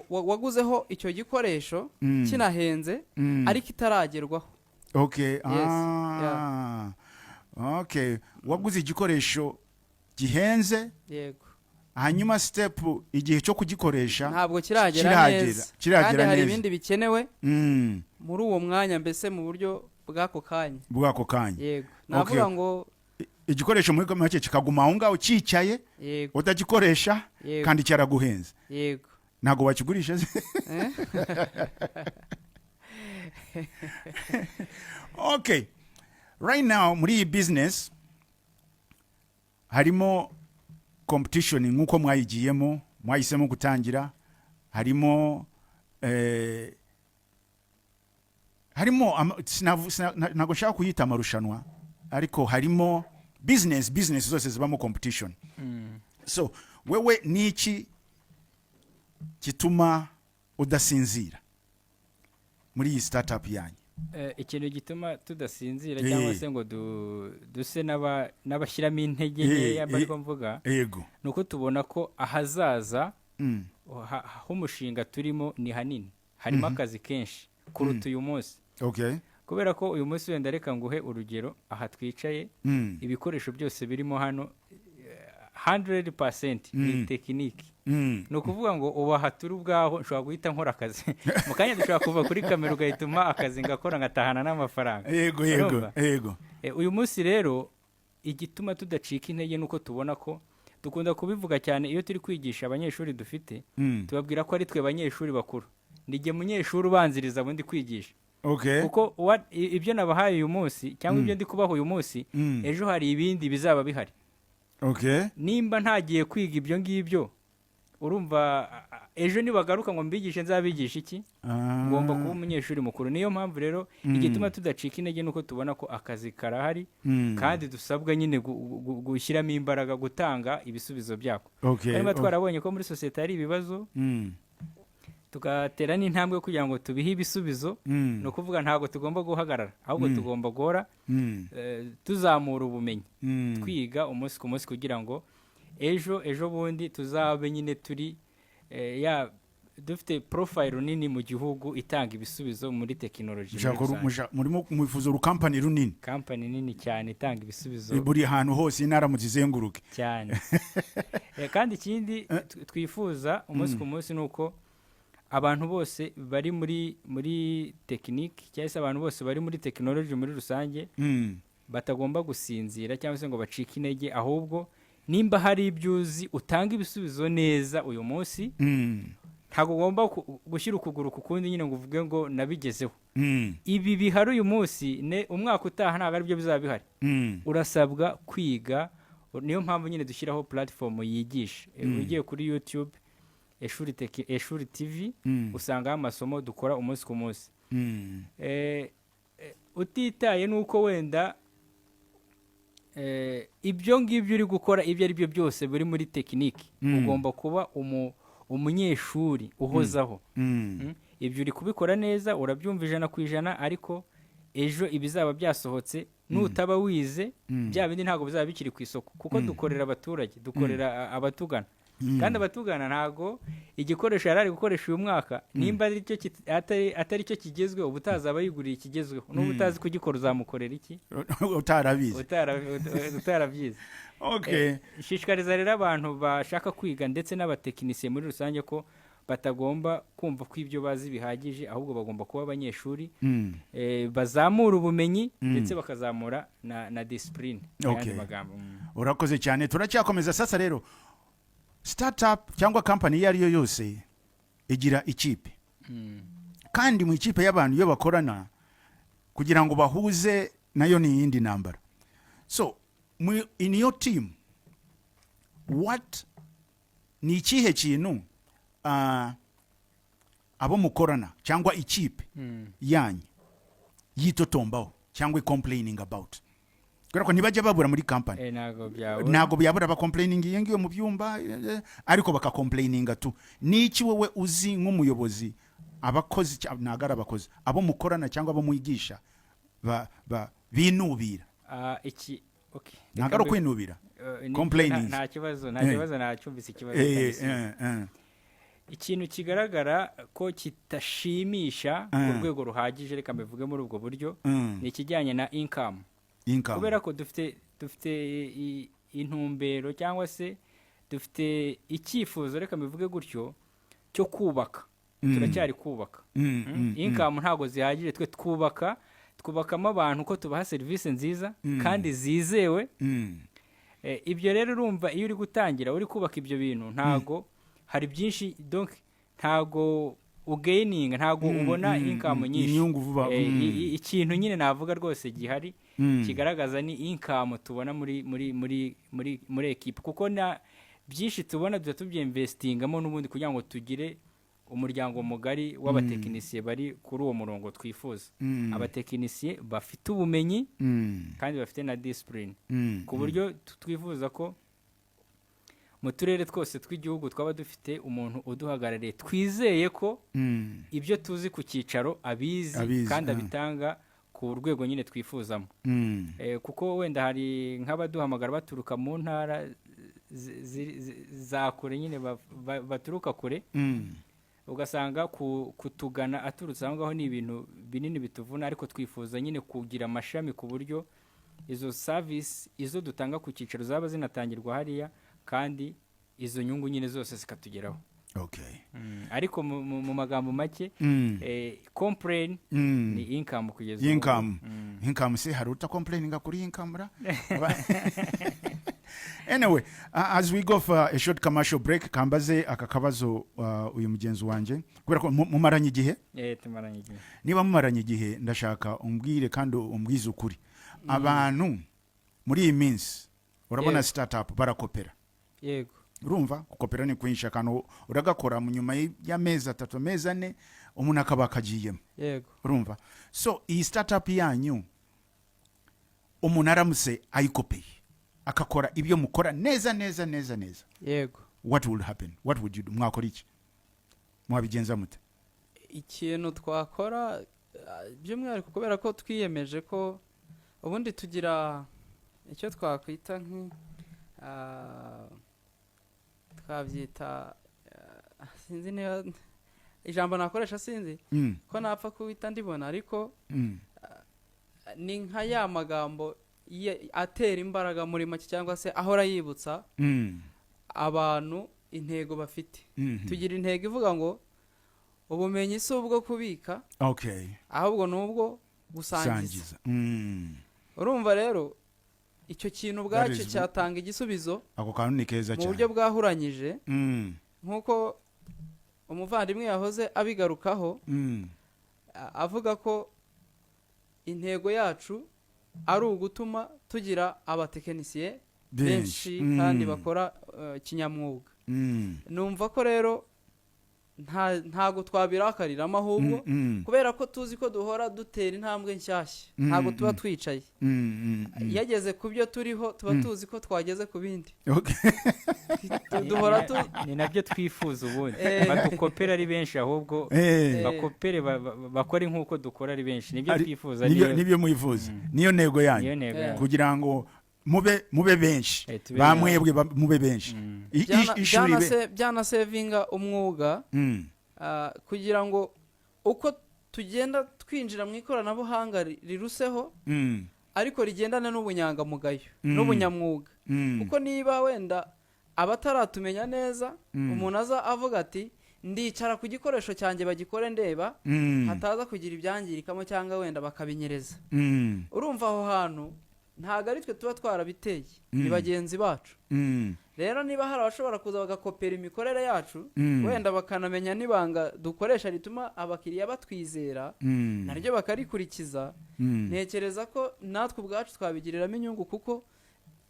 waguzeho icyo gikoresho kinahenze ariko itaragerwaho. Waguze igikoresho gihenze, yego, hanyuma step igihe cyo kugikoresha ntabwo kiragera neza, kandi hari ibindi bikenewe muri uwo mwanya, mbese mu buryo bw'ako kanya. Yego, navuga ngo igikoresho muri make kikaguma aho ngaho cyicaye utagikoresha kandi cyaraguhenze. Yego, ntago wakigurisha. Right now muri iyi business harimo competition nk'uko mwayigiyemo, mwahisemo gutangira, harimo ntago nshaka kuyita amarushanwa, ariko harimo business zose zibamo competition. So wewe niki kituma udasinzira muri iyi startup yanyu? Ikintu gituma tudasinzira cyangwa se ngo duse n'abashyiramo intege nkeya ariko mvuga, nuko tubona ko ahazaza h'umushinga turimo ni hanini, harimo akazi kenshi kuruta uyu munsi. Kubera ko uyu munsi wenda reka nguhe urugero, aha twicaye ibikoresho byose birimo hano 100% ni tekiniki. Ni ukuvuga ngo ubu aha turi ubwaho nshobora guhita nkora akazi mu kanya, dushobora kuva kuri kamera ugahituma akazi ngakora ngatahana n'amafaranga. Yego. Uyu munsi rero igituma tudacika intege nuko tubona ko dukunda kubivuga cyane iyo turi kwigisha abanyeshuri dufite, tubabwira ko ari twe abanyeshuri bakuru, nige munyeshuri ubanziriza bundi kwigisha. Kuko ibyo nabahaye uyu munsi cyangwa ibyo ndi kubaha uyu munsi, ejo hari ibindi bizaba bihari. Nimba ntagiye kwiga ibyo ngibyo, urumva ejo nibagaruka ngo mbigishe nzabigisha iki? Ngomba kuba umunyeshuri mukuru. Niyo mpamvu rero igituma tudacika intege nuko tubona ko akazi karahari, kandi dusabwa nyine gushyiramo imbaraga gutanga ibisubizo byako. Niba twarabonye ko muri societe hari ibibazo, tugatera n'intambwe kugira ngo tubihe ibisubizo, no kuvuga ntago tugomba guhagarara, ahubwo tugomba gora tuzamura ubumenyi, twiga umunsi ku munsi kugira ngo ejo bundi tuzabe nyine turi dufite profile runini mu gihugu itanga ibisubizo muri technology murimo mwifuza urukampani runini, company nini cyane itanga ibisubizo buri hantu hose intara muzizenguruke cyane. Kandi ikindi twifuza umunsi ku munsi nuko abantu bose bari muri technique cyangwa se abantu bose bari muri technology muri rusange batagomba gusinzira cyangwa se ngo bacike intege, ahubwo nimba hari ibyuzi utanga ibisubizo neza uyu munsi, ntabwo ugomba gushyira ukuguru ku kundi nyine ngo uvuge ngo nabigezeho. Ibi bihari uyu munsi umwaka utaha ntabwo aribyo bizaba bihari. Urasabwa kwiga, niyo mpamvu nyine dushyiraho platform yigisha. Ugiye kuri YouTube Eshuri TV usanga amasomo dukora umunsi ku munsi. Utitaye nuko wenda ibyo ngibyo uri gukora ibyo ari byo byose buri muri tekiniki, ugomba kuba umunyeshuri uhozaho. Ibyo uri kubikora neza, urabyumva 100%, ariko ejo ibizaba byasohotse nutaba wize bya bindi ntabwo bizaba bikiri ku isoko, kuko dukorera abaturage, dukorera abatugana. Kandi abatugana ntago igikoresho yarari gukoresha uyu mwaka nimba ari cyo atari cyo kigezweho, ubutazaba yiguriye ikigezweho. N'ubutazi kugikora uzamukorera iki? Utarabyize. Okay. Shishikariza rero abantu bashaka kwiga ndetse n'abatekinisiye muri rusange ko batagomba kumva ko ibyo bazi bihagije, ahubwo bagomba kuba abanyeshuri bazamura ubumenyi ndetse bakazamura na discipline. Okay. Urakoze cyane. Turacyakomeza sasa rero. Startup cyangwa company iyo ari yo yose igira ikipe. Kandi mu ikipe y'abantu iyo bakorana kugira ngo bahuze nayo ni yindi nambara. So in your team, what ni ikihe kintu abo mukorana cyangwa ikipe yanyu yitotombaho cyangwa complaining about? Ko ntibajya babura muri company. Nago byabura ba complaining yengiyo mu byumba, ariko baka complaininga tu. Niki wowe uzi nk'umuyobozi abakozi nagara abakozi abo mukorana cyangwa abo muyigisha binubira? Iki okay. Nagara kwinubira. Complaining. Nta kibazo nacyumvise ikibazo. Ikintu kigaragara ko kitashimisha ku rwego ruhagije, reka mbivuge muri ubwo buryo, ni ikijyanye na income. Kubera ko dufite intumbero cyangwa se dufite icyifuzo, reka mbivuge gutyo, cyo kubaka. Turacyari kubaka. Income ntago zihagije, twe twubakamo abantu ko tubaha serivisi nziza kandi zizewe. Ibyo rero urumva iyo uri gutangira uri kubaka ibyo bintu ntago hari byinshi, donc ntago ugaining, ntago ubona income nyinshi. Ikintu nyine navuga rwose gihari kigaragaza ni income tubona muri equipe, kuko na byinshi tubona tubyinvestingamo n'ubundi kugira ngo tugire umuryango mugari w'abatekinisiye bari kuri uwo murongo twifuza. Abatekinisiye bafite ubumenyi kandi bafite na discipline, ku buryo twifuza ko mu turere twose tw'igihugu twaba dufite umuntu uduhagarariye twizeye ko ibyo tuzi ku cyicaro abizi kandi abitanga ku rwego nyine twifuzamo. Kuko wenda hari nk'abaduhamagara baturuka mu ntara za kure, nyine baturuka kure, ugasanga kutugana aturutse aho ngaho ni ibintu binini bituvuna, ariko twifuza nyine kugira amashami ku buryo izo service izo dutanga ku cyicaro zaba zinatangirwa hariya, kandi izo nyungu nyine zose zikatugeraho. Okay. Ariko mu magambo make complain ni income kugeza income se haruta complaining kuri income ra. Anyway, as we go for a short commercial break, kambaze akakabazo uyu mugenzi wanje kubera ko mumaranye igihe. Tumaranye igihe. Niba mumaranye igihe ndashaka umbwire kandi umbwize ukuri. Abantu muri iyi minsi urabona startup barakopera. Yego. Urumva gukopera ni kwinsha kantu uragakora mu nyuma y'amezi 3 amezi 4 umuntu akaba akagiyemo. Yego. Urumva? So iyi startup yanyu umuntu aramuse ayikopeye akakora ibyo mukora neza. Yego. What will happen? What would you do? Mwakora iki? Mwabigenza mute? Ikintu twakora by'umwihariko kubera ko twiyemeje ko ubundi tugira icyo twakwita twabyita sinzi niba ijambo nakoresha sinzi ko napfa kuwita ndibona ariko ni nka ya magambo atera imbaraga muri make cyangwa se ahora yibutsa abantu intego bafite. Tugira intego ivuga ngo ubumenyi si ubwo kubika ahubwo n'ubwo gusangiza. Urumva rero icyo kintu ubwacyo cyatanga igisubizo ako kantu ni keza cyane mu buryo bwahuranyije nk'uko umuvandimwe yahoze abigarukaho avuga ko intego yacu ari ugutuma tugira abatekinisiye benshi kandi bakora kinyamwuga. Numva ko rero ntago twabirakarira ahubwo kubera ko tuzi ko duhora dutera intambwe nshyashya ntago tuba twicaye yageze ku byo turiho tuba tuzi ko twageze ku bindi duhora ni nabyo twifuza ubundi badukopera ari benshi ahubwo bakopere bakora nk'uko dukora ari benshi nibyo twifuza nibyo mwifuza niyo ntego yanyu kugira ngo mube benshi bamwebwe mube benshi byana sevinga umwuga kugira ngo uko tugenda twinjira mu ikoranabuhanga riruseho ariko rigendane n'ubunyangamugayo n'ubunyamwuga kuko niba wenda abataratumenya neza umuntu aza avuga ati ndicara ku gikoresho cyanjye bagikore ndeba hataza kugira ibyangirikamo cyangwa wenda bakabinyereza. Urumva aho hantu ntago ari twe tuba twarabiteye ni bagenzi bacu. Rero niba hari abashobora kuza bagakopera imikorere yacu wenda bakanamenya n'ibanga dukoresha rituma abakiriya batwizera naryo bakarikurikiza, ntekereza ko natwe ubwacu twabigiriramo inyungu kuko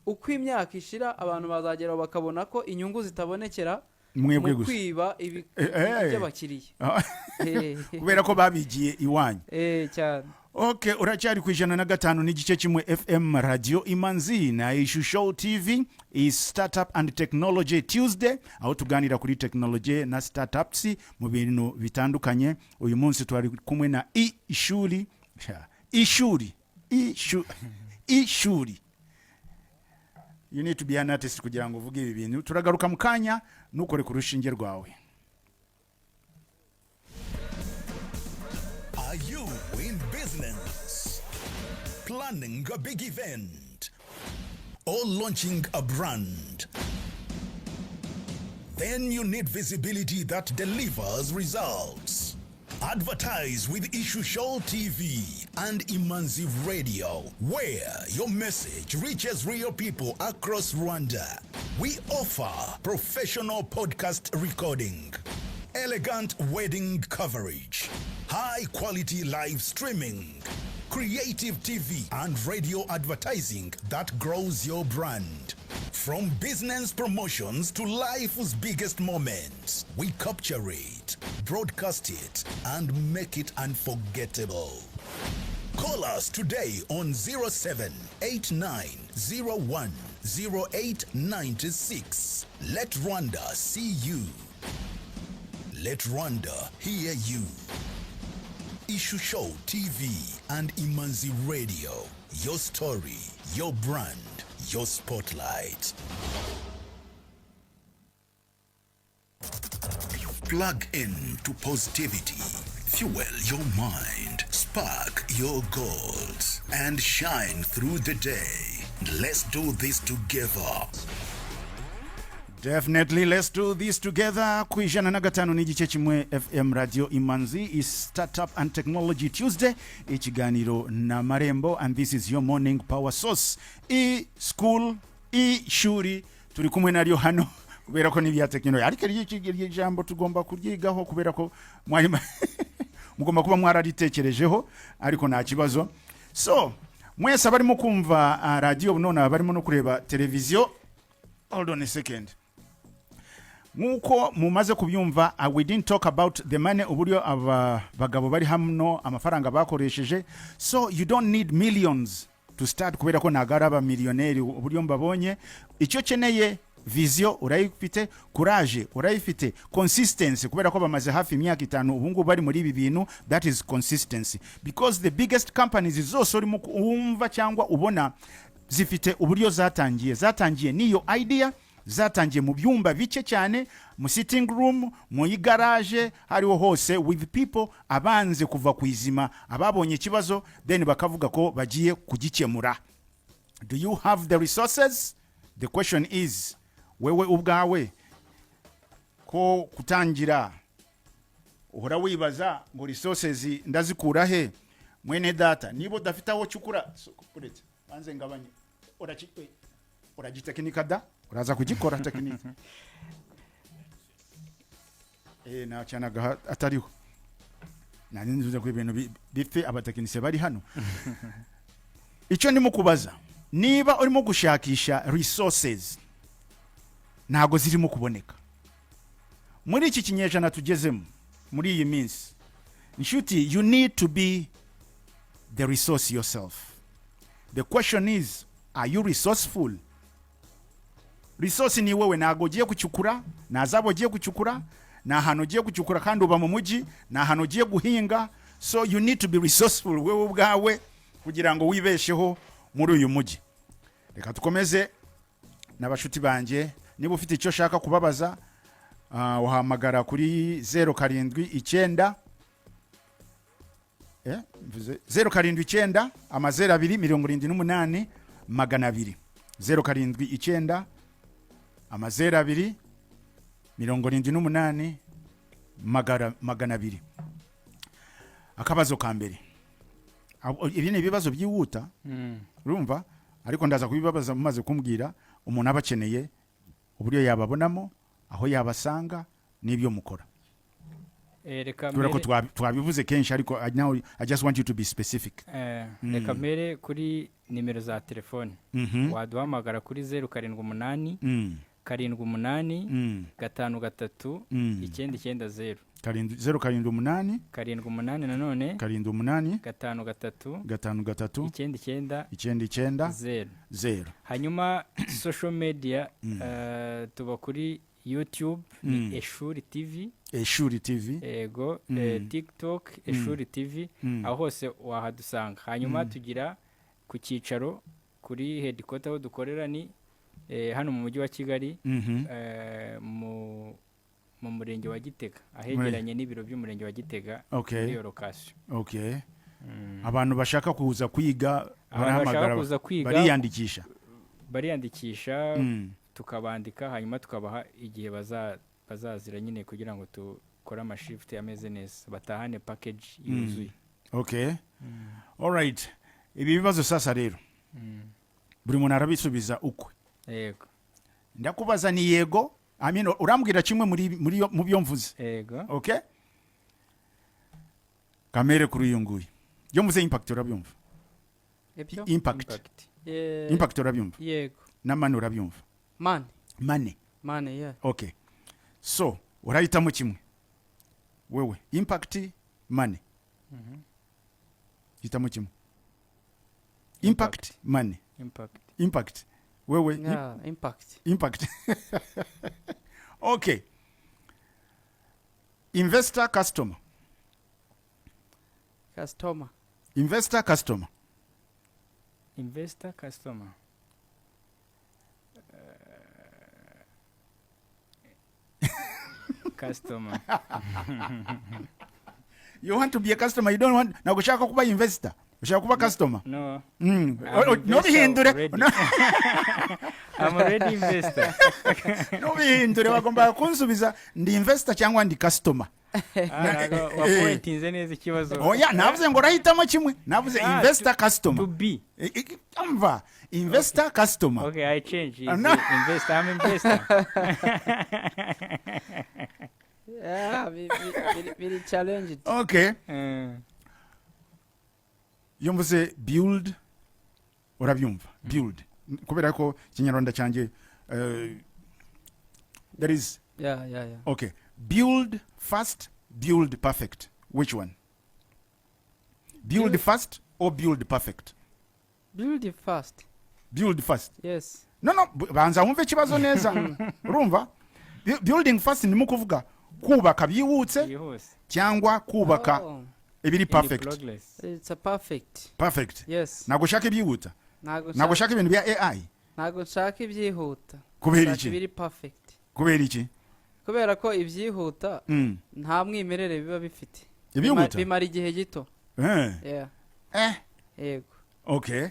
uko imyaka ishira abantu bazagera bakabona ko inyungu zitabonekera mu kwiba by'abakiriya kubera ko babigiye iwanyu cyane. Okay, uracyari ku 105 n'igice kimwe FM Radio Imanzi na Ishusho TV is Startup and Technology Tuesday, aho tuganira kuri technology na startups mu bintu bitandukanye. Uyu munsi twari kumwe na ishuri you need to be an artist kugira ngo uvuge ibi bintu. Turagaruka mu kanya nukore ku rushinge rwawe. Are you in business, planning a big event, or launching a brand? Then you need visibility that delivers results. Advertise with Ishusho TV and Imanzi Radio, where your message reaches real people across Rwanda. We offer professional podcast recording, elegant wedding coverage, high-quality live streaming, creative TV and radio advertising that grows your brand. From business promotions to life's biggest moments, we capture it, broadcast it, and make it unforgettable. Call us today on 0789010896. Let Rwanda see you. Let Rwanda hear you. Ishusho TV and Imanzi Radio. Your story, your brand, your spotlight. Plug in to positivity. Fuel your mind. Spark your goals. And shine through the day. Let's do this together. Definitely, let's do this together. Ku 105 n'igice kimwe FM Radio Imanzi is Startup and Technology Tuesday. Ikiganiro na Marembo, and this is your morning power source. School, shuri, turi kumwe naryo hano kubera ko n'ibya technology. Ariko iryo jambo tugomba kuryigaho kubera ko mwari mugomba kuba mwararitekerejeho, ariko nta kibazo. So, mwese barimo kumva radio none barimo no kureba televiziyo. Hold on a second. Nkuko mumaze kubyumva, we didn't talk about the money uburyo abagabo bari hamno amafaranga bakoresheje. So you don't need millions to start kubera ko nagaraba millionaire uburyo mbabonye. Icyo keneye vision urayifite, courage urayifite, consistency kubera ko bamaze hafi imyaka 5 ubungu bari muri ibi bintu. That is consistency, because the biggest companies zose uri mu umva cyangwa ubona zifite uburyo zatangiye niyo idea zatangiye mu byumba bike cyane, mu sitting room, mu igaraje, hariho hose, with people abanze kuva ku izima, ababonye ikibazo then bakavuga ko bagiye kugikemura. Do you have the resources? The question is, wewe ubwawe ko kutangira uhora wibaza ngo resources ndazikura he? Mwene data niba udafite aho cyukura uretse banze ngabanye uragitekinika da uraza kugikora tekiniki na cyanaga atariho nani nzuze ku ibintu bife abatekinisiye bari hano. Icyo ndimo kubaza, niba urimo gushakisha resources ntago zirimo kuboneka muri iki kinyejana tugezemo, muri iyi minsi, inshuti, you need to be the resource yourself. The question is, are you resourceful? Resource ni wewe, ntago ugiye kucyukura, ntazabo ugiye kucyukura, nta hantu ugiye kucyukura kandi uba mu mujyi, nta hantu ugiye guhinga. So you need to be resourceful wewe ubwawe kugira ngo wibesheho muri uyu mujyi. Reka tukomeze n'abashuti banje, niba ufite icyo shaka kubabaza uhamagara kuri 079 079 amazera 278 200 079 amazera 278 200. Akabazo ka mbere, ibi ni ibibazo byihuta urumva, ariko ndaza kubibabaza mumaze kumbwira umuntu abakeneye uburyo yababonamo, aho yabasanga n'ibyo mukora. Reka twabivuze kenshi, ariko now I just want you to be specific. Reka mbere kuri nimero za telefone, waduhamagara kuri 078 78 53 990 078 78 nanone 78 53 990. Hanyuma social media tuba kuri YouTube ni Eshuri TV. Eshuri TV. Ego TikTok Eshuri TV, aho hose wahadusanga. Hanyuma tugira ku cyicaro kuri headquarter aho dukorera ni hano mu mujyi wa Kigali, mu murenge wa Gitega, ahegeranye n'ibiro by'umurenge wa Gitega muri iyo location. Okay. Abantu bashaka kuza kwiga bariyandikisha tukabandika, hanyuma tukabaha igihe bazazira nyine kugira ngo tukore amashift ameze neza, batahane package yuzuye. Okay. All right. Ibi bibazo sasa rero buri muntu arabisubiza uko. Yego. Ndakubaza ni yego, urambwira kimwe mu byo mvuze. Yego. Okay? Kamere kuri uyu nguyu. Yo muze impact urabyumva? Impact urabyumva? Yego. Na money urabyumva? Money, yeah. Okay. So, urahitamo kimwe. Wewe, impact, money. Hitamo kimwe. Impact, money. Impact. Wewe, yeah, impact. Okay. Investor, customer. Investor, customer. Customer. You want to be a customer, you don't want na gushaka kuba investor, ushaka kuba customer. No. No bihindure. I'm already investor. No bihindure, bagomba kunsubiza ndi investor cyangwa ndi customer. Wapointinze neza ikibazo. Oya, navuze ngo rahitamo kimwe. Navuze investor, customer. To be. Amva, investor, customer. Okay, I change. Investor, I'm investor. Yeah, very challenged. Okay. Yumvuze build, urabyumva? Build. Kubera ko Kinyarwanda cyanjye there is. Yeah. Okay. Build fast, build perfect. Which one? Build fast or build perfect? Build fast. Build fast. Yes. No, banza wumve kibazo neza. Urumva? Building fast ni mukuvuga kubaka byihutse cyangwa kubaka ibiri perfect. It's a perfect. Perfect. Yes. Nagushaka ibyihuta. Nagushaka ibintu bya AI. ntago nshaka ibyihuta, Kubera nshaka iki? ibiri perfect, kubera iki? kubera ko ibyihuta nta mwimerere biba bifite, Ibyihuta? bimara igihe gito. Yeah. Yego. Okay.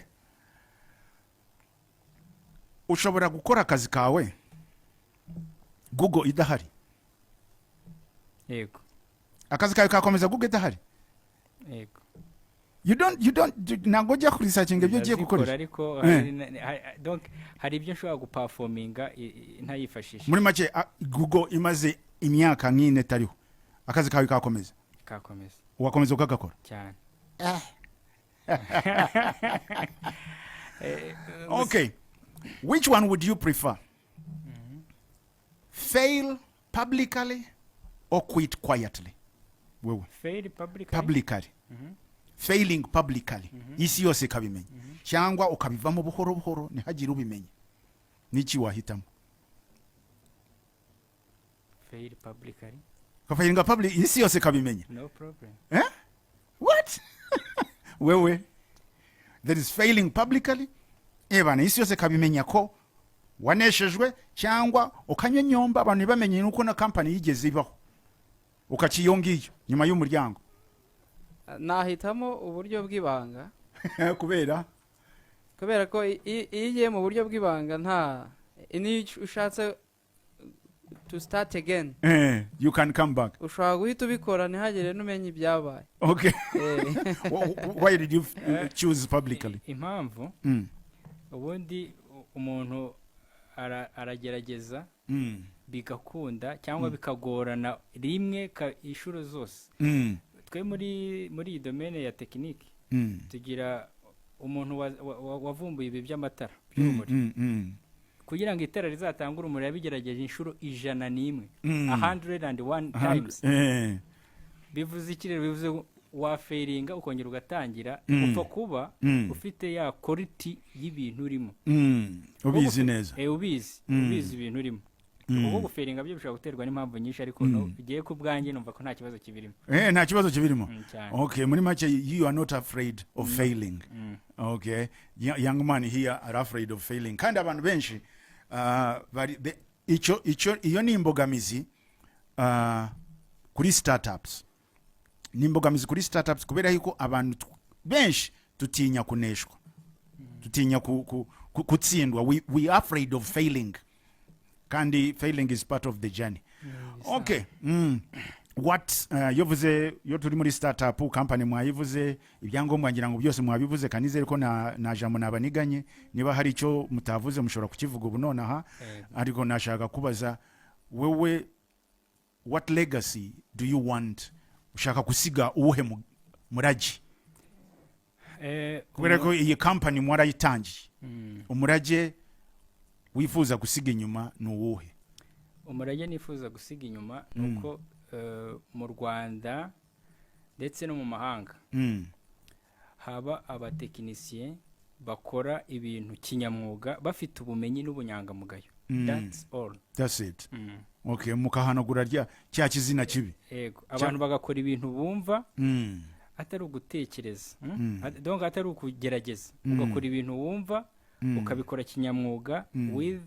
Ushobora gukora akazi kawe Google idahari? Yego. Akazi kawe kakomeza Google idahari? Yego. You don't ntabwo ujya kuri researching ibyo ugiye gukoresha. Ariko donc hari ibyo nshobora guperforminga ntayifashisha. Muri make Google imaze imyaka nk'ine tariho. Akazi kawe kakomeza? Kakomeza. Wakomeza ukagakora? Cyane. Okay. Which one would you prefer? Fail publicly or quit quietly? Wewe. Fail publicly. Publicly. Failing publicly. Isi yose kabimenya. Cyangwa ukabivamo buhoro buhoro ntihagire ubimenya. Niki wahitamo? Fail publicly. Kafailinga public isi yose kabimenya. No problem. What? Wewe. There is failing publicly. Bana isi yose kabimenya ko waneshejwe cyangwa ukanyonyomba abantu bamenye nuko na company yigeze ibaho. Ukakiyongiyo nyuma y'umuryango. Nahitamo uburyo bw'ibanga. kubera ko igiye mu buryo bw'ibanga nta ni ushatse to start again. You can come back. Ushobora guhita ubikora ntihagire n'umenye ibyabaye. Okay. Why did you choose publicly? Impamvu ubundi umuntu aragerageza bigakunda cyangwa bikagorana rimwe inshuro zose. Twe muri iyi domaine ya tekiniki tugira umuntu wavumbuye ibi by'amatara by'umuriro kugira ngo itara rizatanga urumuri yabigerageje inshuro 101 101 times. Bivuze iki rero? Bivuze wafailinga ukongera ugatangira upfa kuba ufite ya quality y'ibintu urimo ubizi neza ubizi ibintu urimo. Ubwo gufailinga byo bishobora guterwa n'impamvu nyinshi ariko bigiye ku bwanjye numva ko nta kibazo kibirimo. Nta kibazo kibirimo. Okay, muri make you are not afraid of failing. Okay, young man here are afraid of failing. Kandi abantu benshi iyo ni imbogamizi kuri startups. Ni imbogamizi kuri startups kubera yuko abantu benshi tutinya kuneshwa, tutinya kutsindwa. We are afraid of failing. Kandi failing is part of the journey. Okay. What yo turi muri startup company mwayivuze ibyangombwa ngira ngo byose mwabivuze kanizere ko na jambo nabaniganye niba hari icyo mutavuze mushobora kukivuga ubu nonaha. Ariko nashaka kubaza wewe, what legacy do you want? Ushaka kusiga uwuhe muraji? Kubera ko iyi company mwarayitangiye, umuraje wifuza gusiga inyuma nuwuhe? Umurage nifuza gusiga inyuma nuko mu Rwanda ndetse no mu mahanga haba abatekinisiye bakora ibintu kinyamwuga bafite ubumenyi n'ubunyangamugayo. That's all. That's it. Okay, mukahanagura cya kizina kibi. Yego, abantu bagakora ibintu bumva atari ugutekereza. Donc atari ukugerageza. Ugakora ibintu wumva ukabikora kinyamwuga with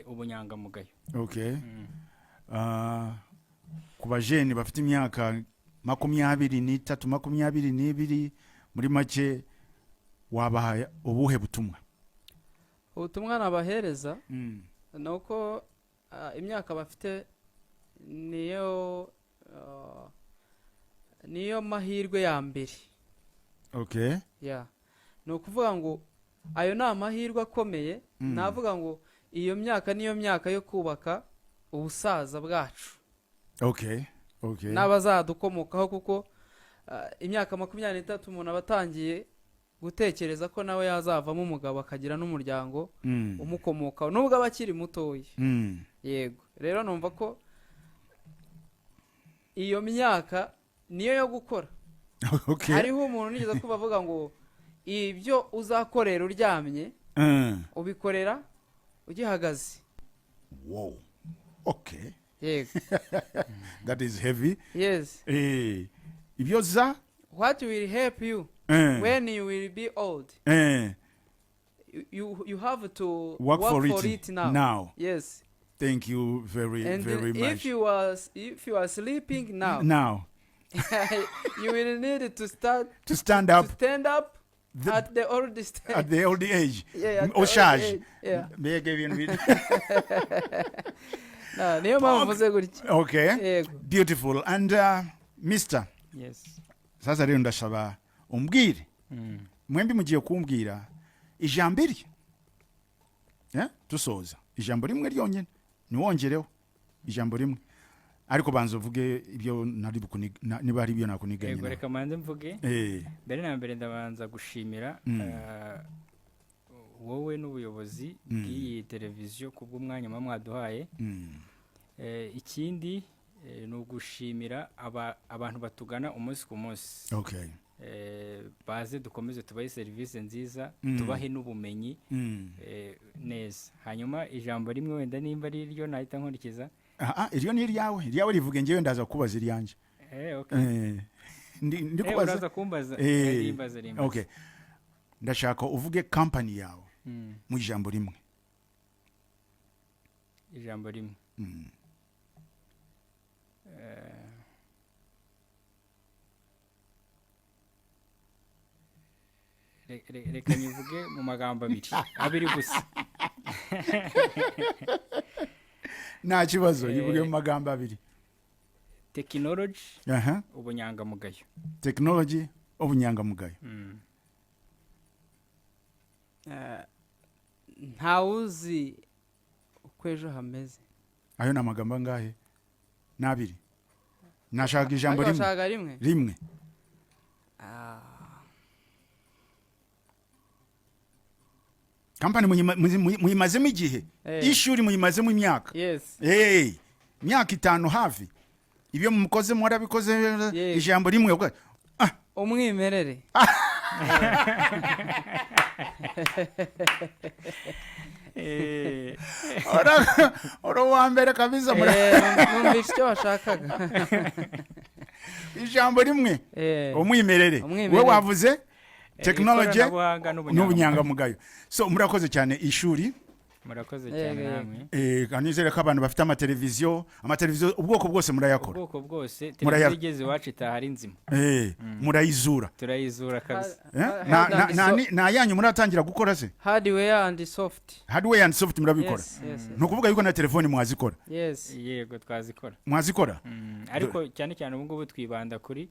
ubunyangamugayo. Okay. Kuba jeni bafite imyaka 23 22 muri make wabaha ubuhe butumwa? Ubutumwa nabahereza nuko imyaka bafite niyo mahirwe ya mbere. Okay. Yeah. No kuvuga ngo ayo na amahirwe akomeye. Navuga ngo iyo myaka niyo myaka yo kubaka ubusaza bwacu. Okay. Okay. N'abazadukomokaho kuko imyaka 23 umuntu abatangiye gutekereza ko nawe yazavamo umugabo akagira n'umuryango umukomokaho nubwo abakiri mutoyi. Yego, rero numva ko iyo myaka niyo yo gukora. Okay. Hariho umuntu nigeze ko bavuga ngo ibyo uzakorera uryamye ubikorera ugihagaze. Wow. Okay. Yego. That is heavy. Yes. Ibyo za what will help you when you will be old. you have to work for it now. Yes. Thank you very much. If you are sleeping now you will need to stand up at the old age. Yeah, Oshage. Yeah. Okay. Beautiful. And Mr. Yes. Sasa rero ndashaba umbwire. Mwembi mugiye kumbwira ijambo iri. Tusoza. Ijambo rimwe ryonyene. Niwongereho ijambo rimwe. Ariko banzo vuge ibyo nari niba ari ibyo nakuniganye. Yego reka manze mvuge. Mbere na mbere ndabanza gushimira wowe n'ubuyobozi bw'iyi televiziyo kubw'umwanya mwaduhaye. Ikindi ni ugushimira abantu batugana umunsi ku munsi. Okay. Baze dukomeze tubahe serivisi nziza, tubahe n'ubumenyi neza. Hanyuma ijambo rimwe wenda nimba ari ryo nahita nkurikiza. Iryo ni iryawe rivuge ngewe ndaza kubaza iryanje. Okay. Ndi kubaza. Uraza kumbaza rimbaza. Okay. Ndashaka uvuge company yawe mu ijambo rimwe. Ijambo rimwe. Reka nyivuge mu magambo abiri gusa. Nta kibazo yivuge mu magambo abiri. Technology ubunyangamugayo. Technology ubunyangamugayo. Ntawuzi uko ejo hameze. Ayo ni amagambo angahe? Nabiri. Nashaka ijambo rimwe. Kampani muyimazemo igihe. Ishuri muyimazemo imyaka. Yes. Myaka 5 hafi. Ibyo mukoze mwarabikoze ijambo rimwe. Umwimerere. Ora wambere kabisa numvise icyo washakaga. Ijambo rimwe. Umwimerere. We wavuze technology n'ubunyangamugayo. So murakoze cyane ishuri. Murakoze cyane namwe. Kanizere ko abantu bafite amateleviziyo ubwoko bwose murayakora. Ubwoko bwose televiziyo igeze iwacu itahari nzima. Murayizura. Turayizura kabisa. Na yanyu muratangira gukora se? Hardware and soft. Hardware and soft murabikora. No kuvuga yuko na telefone mwazikora. Yes. Yego twazikora. Mwazikora? Ariko cyane ubu ngubu twibanda kuri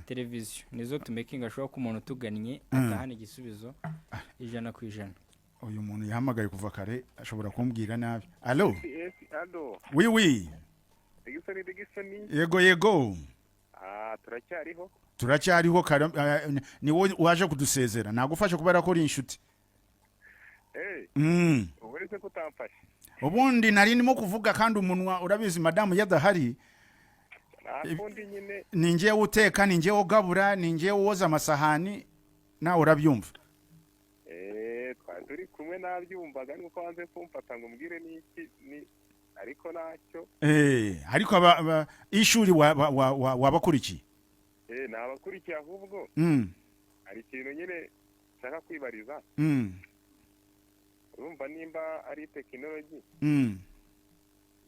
televiziyo. Nizo to making ashobora ko umuntu tugannye atahana igisubizo 100%. Uyu muntu yahamagaye kuva kare ashobora kumbwira nabi. Allo? Yes, allo. Oui. Digisoni. Yego. Turacyariho. Ni waje kudusezera. Nagufasha kubera ko uri inshuti. Uburetse kutamfasha. Ubundi nari ndimo kuvuga kandi umunwa urabizi madamu yadahari. Nakundi nyine. Ninje uteka, ninje ugabura, ninje woza amasahani na urabyumva. Turi kumwe nabyumvaga nuko wanze kumfata ngo mbwire niki ni ariko nacyo. Ariko ishuri wabakurikiye. Nabakurikiye ahubwo. Ari ikintu nyine nshaka kwibariza. Urumva nimba ari technology.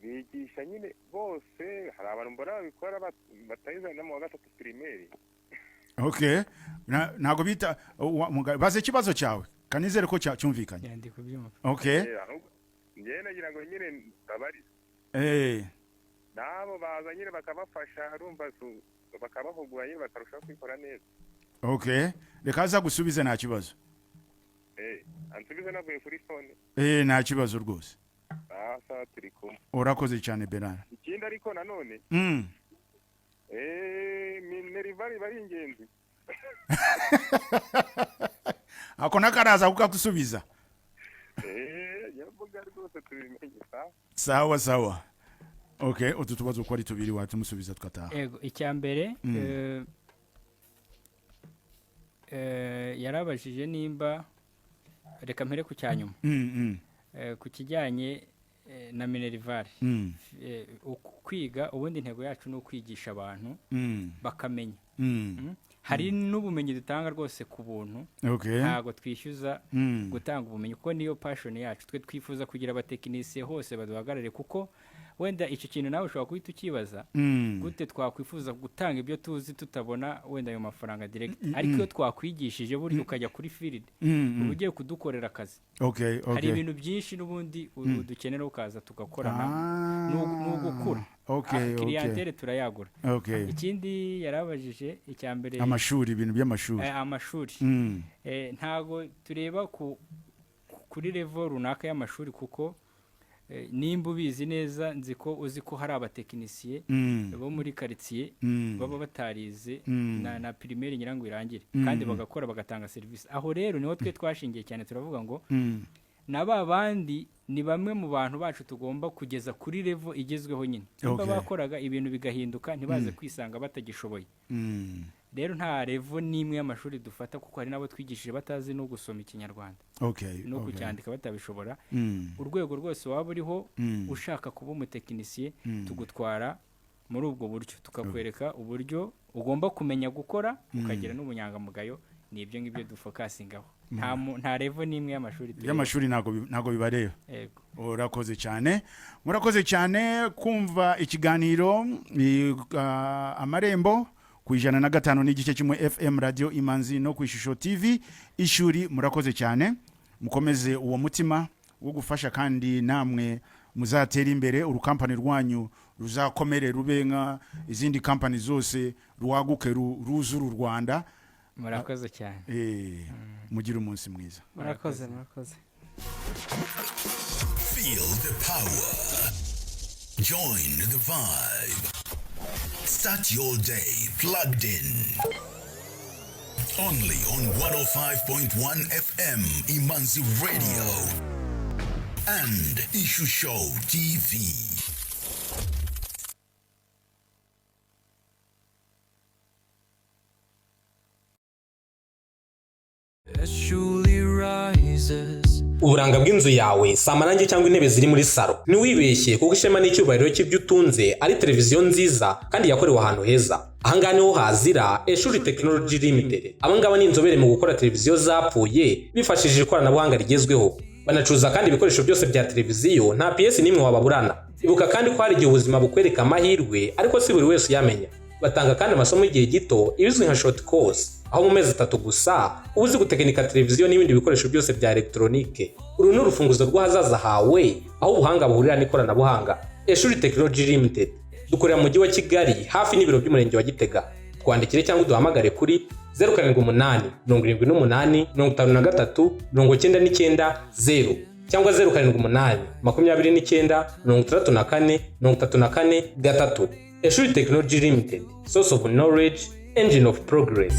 Bigisha nyine bose hari abantu mbona babikora batayiza na mu wa 3 primaire. Okay. Nago bita baze kibazo cyawe. Kanizere ko cyumvikanye. Ndi kubyumva. Okay. Ngiye nagira ngo nyine babari. Nabo baza nyine bakabafasha urumva bakabahugura nyine bakarushaho kwikora neza. Okay. Reka aza gusubiza nta kibazo. Ansubiza navuye kuri phone. Nta kibazo rwose. Sawa turi kumwe. Urakoze cyane Bernard. Ikindi ariko nanone. Minervari bari ingenzi. Ako nakaraza kukakusubiza. Yavuga rwose tubimenye sawa. Okay, ututubazo kwari tubiri watumusubiza tukataha. Yego icyambere yarabajije nimba reka mpere ku cyanyuma. Ku kijyanye na Minervari. Kwiga ubundi intego yacu no kwigisha abantu bakamenya. hari n'ubumenyi dutanga rwose ku buntu ntago twishyuza gutanga ubumenyi kuko niyo passion yacu twe twifuza kugira abatekinisiye hose baduhagarare kuko wenda icyo kintu nawe ushobora kuhita ukibaza gute twakwifuza gutanga ibyo tuzi tutabona wenda ayo mafaranga direct ariko iyo twakwigishije buri ukajya kuri field uba ugiye kudukorera akazi hari ibintu byinshi n'ubundi dukenera ukaza tugakorana n'ugukura clientele turayagura ikindi yarabajije icyambere amashuri ibintu by'amashuri amashuri ntago tureba kuri level runaka y'amashuri kuko nimba ubizi neza nzi ko uzi ko hari abatekinisiye bo muri quartier baba batarize na primaire nyirango irangire kandi bagakora bagatanga service aho rero niho twe twashingiye cyane turavuga ngo naba bandi ni bamwe mu bantu bacu tugomba kugeza kuri level igezweho nyine nimba bakoraga ibintu bigahinduka ntibaze kwisanga batagishoboye rero nta level nimwe y'amashuri dufata kuko hari nabo twigishije batazi no gusoma ikinyarwanda no kucyandika batabishobora urwego rwose waba uriho ushaka kuba umutekinisiye tugutwara muri ubwo buryo tukakwereka uburyo ugomba kumenya gukora ukagira n'ubunyangamugayo ni ibyo ngibyo dufokasingaho nta level nimwe y'amashuri ntago bibareba urakoze cyane murakoze cyane kumva ikiganiro amarembo ku 105 n'igice kimwe FM radio Imanzi no ku Ishusho TV ishuri murakoze cyane mukomeze uwo mutima wo gufasha kandi namwe muzatera imbere urukampani rwanyu ruzakomere rubenga izindi company zose ruwaguke ruzuru Rwanda murakoze cyane mugira umunsi mwiza murakoze Feel the power, join the vibe. Start your day plugged in. Only on 105.1 FM Imanzi Radio and Issue Show TV. Uburanga bw'inzu yawe si amarangi cyangwa intebe ziri muri salo ntiwibeshye kuko ishema n'icyubahiro cy'ibyo utunze ari televiziyo nziza kandi yakorewe ahantu heza. Ahangaha niho hazira Eshuri Technology Limited. Abangaba ni inzobere mu gukora televiziyo zapfuye bifashishije ikoranabuhanga rigezweho. Banacuruza kandi ibikoresho byose bya televiziyo nta PS n'imwe wababurana. Ibuka kandi ko hari igihe ubuzima bukwereka amahirwe ariko si buri wese uyamenya. Batanga kandi amasomo y'igihe gito ibizwi nka short course aho mu mezi 3 gusa ubuzi gutekinika televiziyo n'ibindi bikoresho byose bya elektronike. Uru ni urufunguzo rw'ahazaza hawe aho ubuhanga buhurira n'ikoranabuhanga. Eshuri Technology Limited dukorera mu mujyi wa Kigali hafi n'ibiro by'umurenge wa Gitega. Twandikire cyangwa duhamagare kuri 078 78 53 99 cyangwa 078 29 34 34 Eshuri Technology Limited, source of knowledge, engine of progress.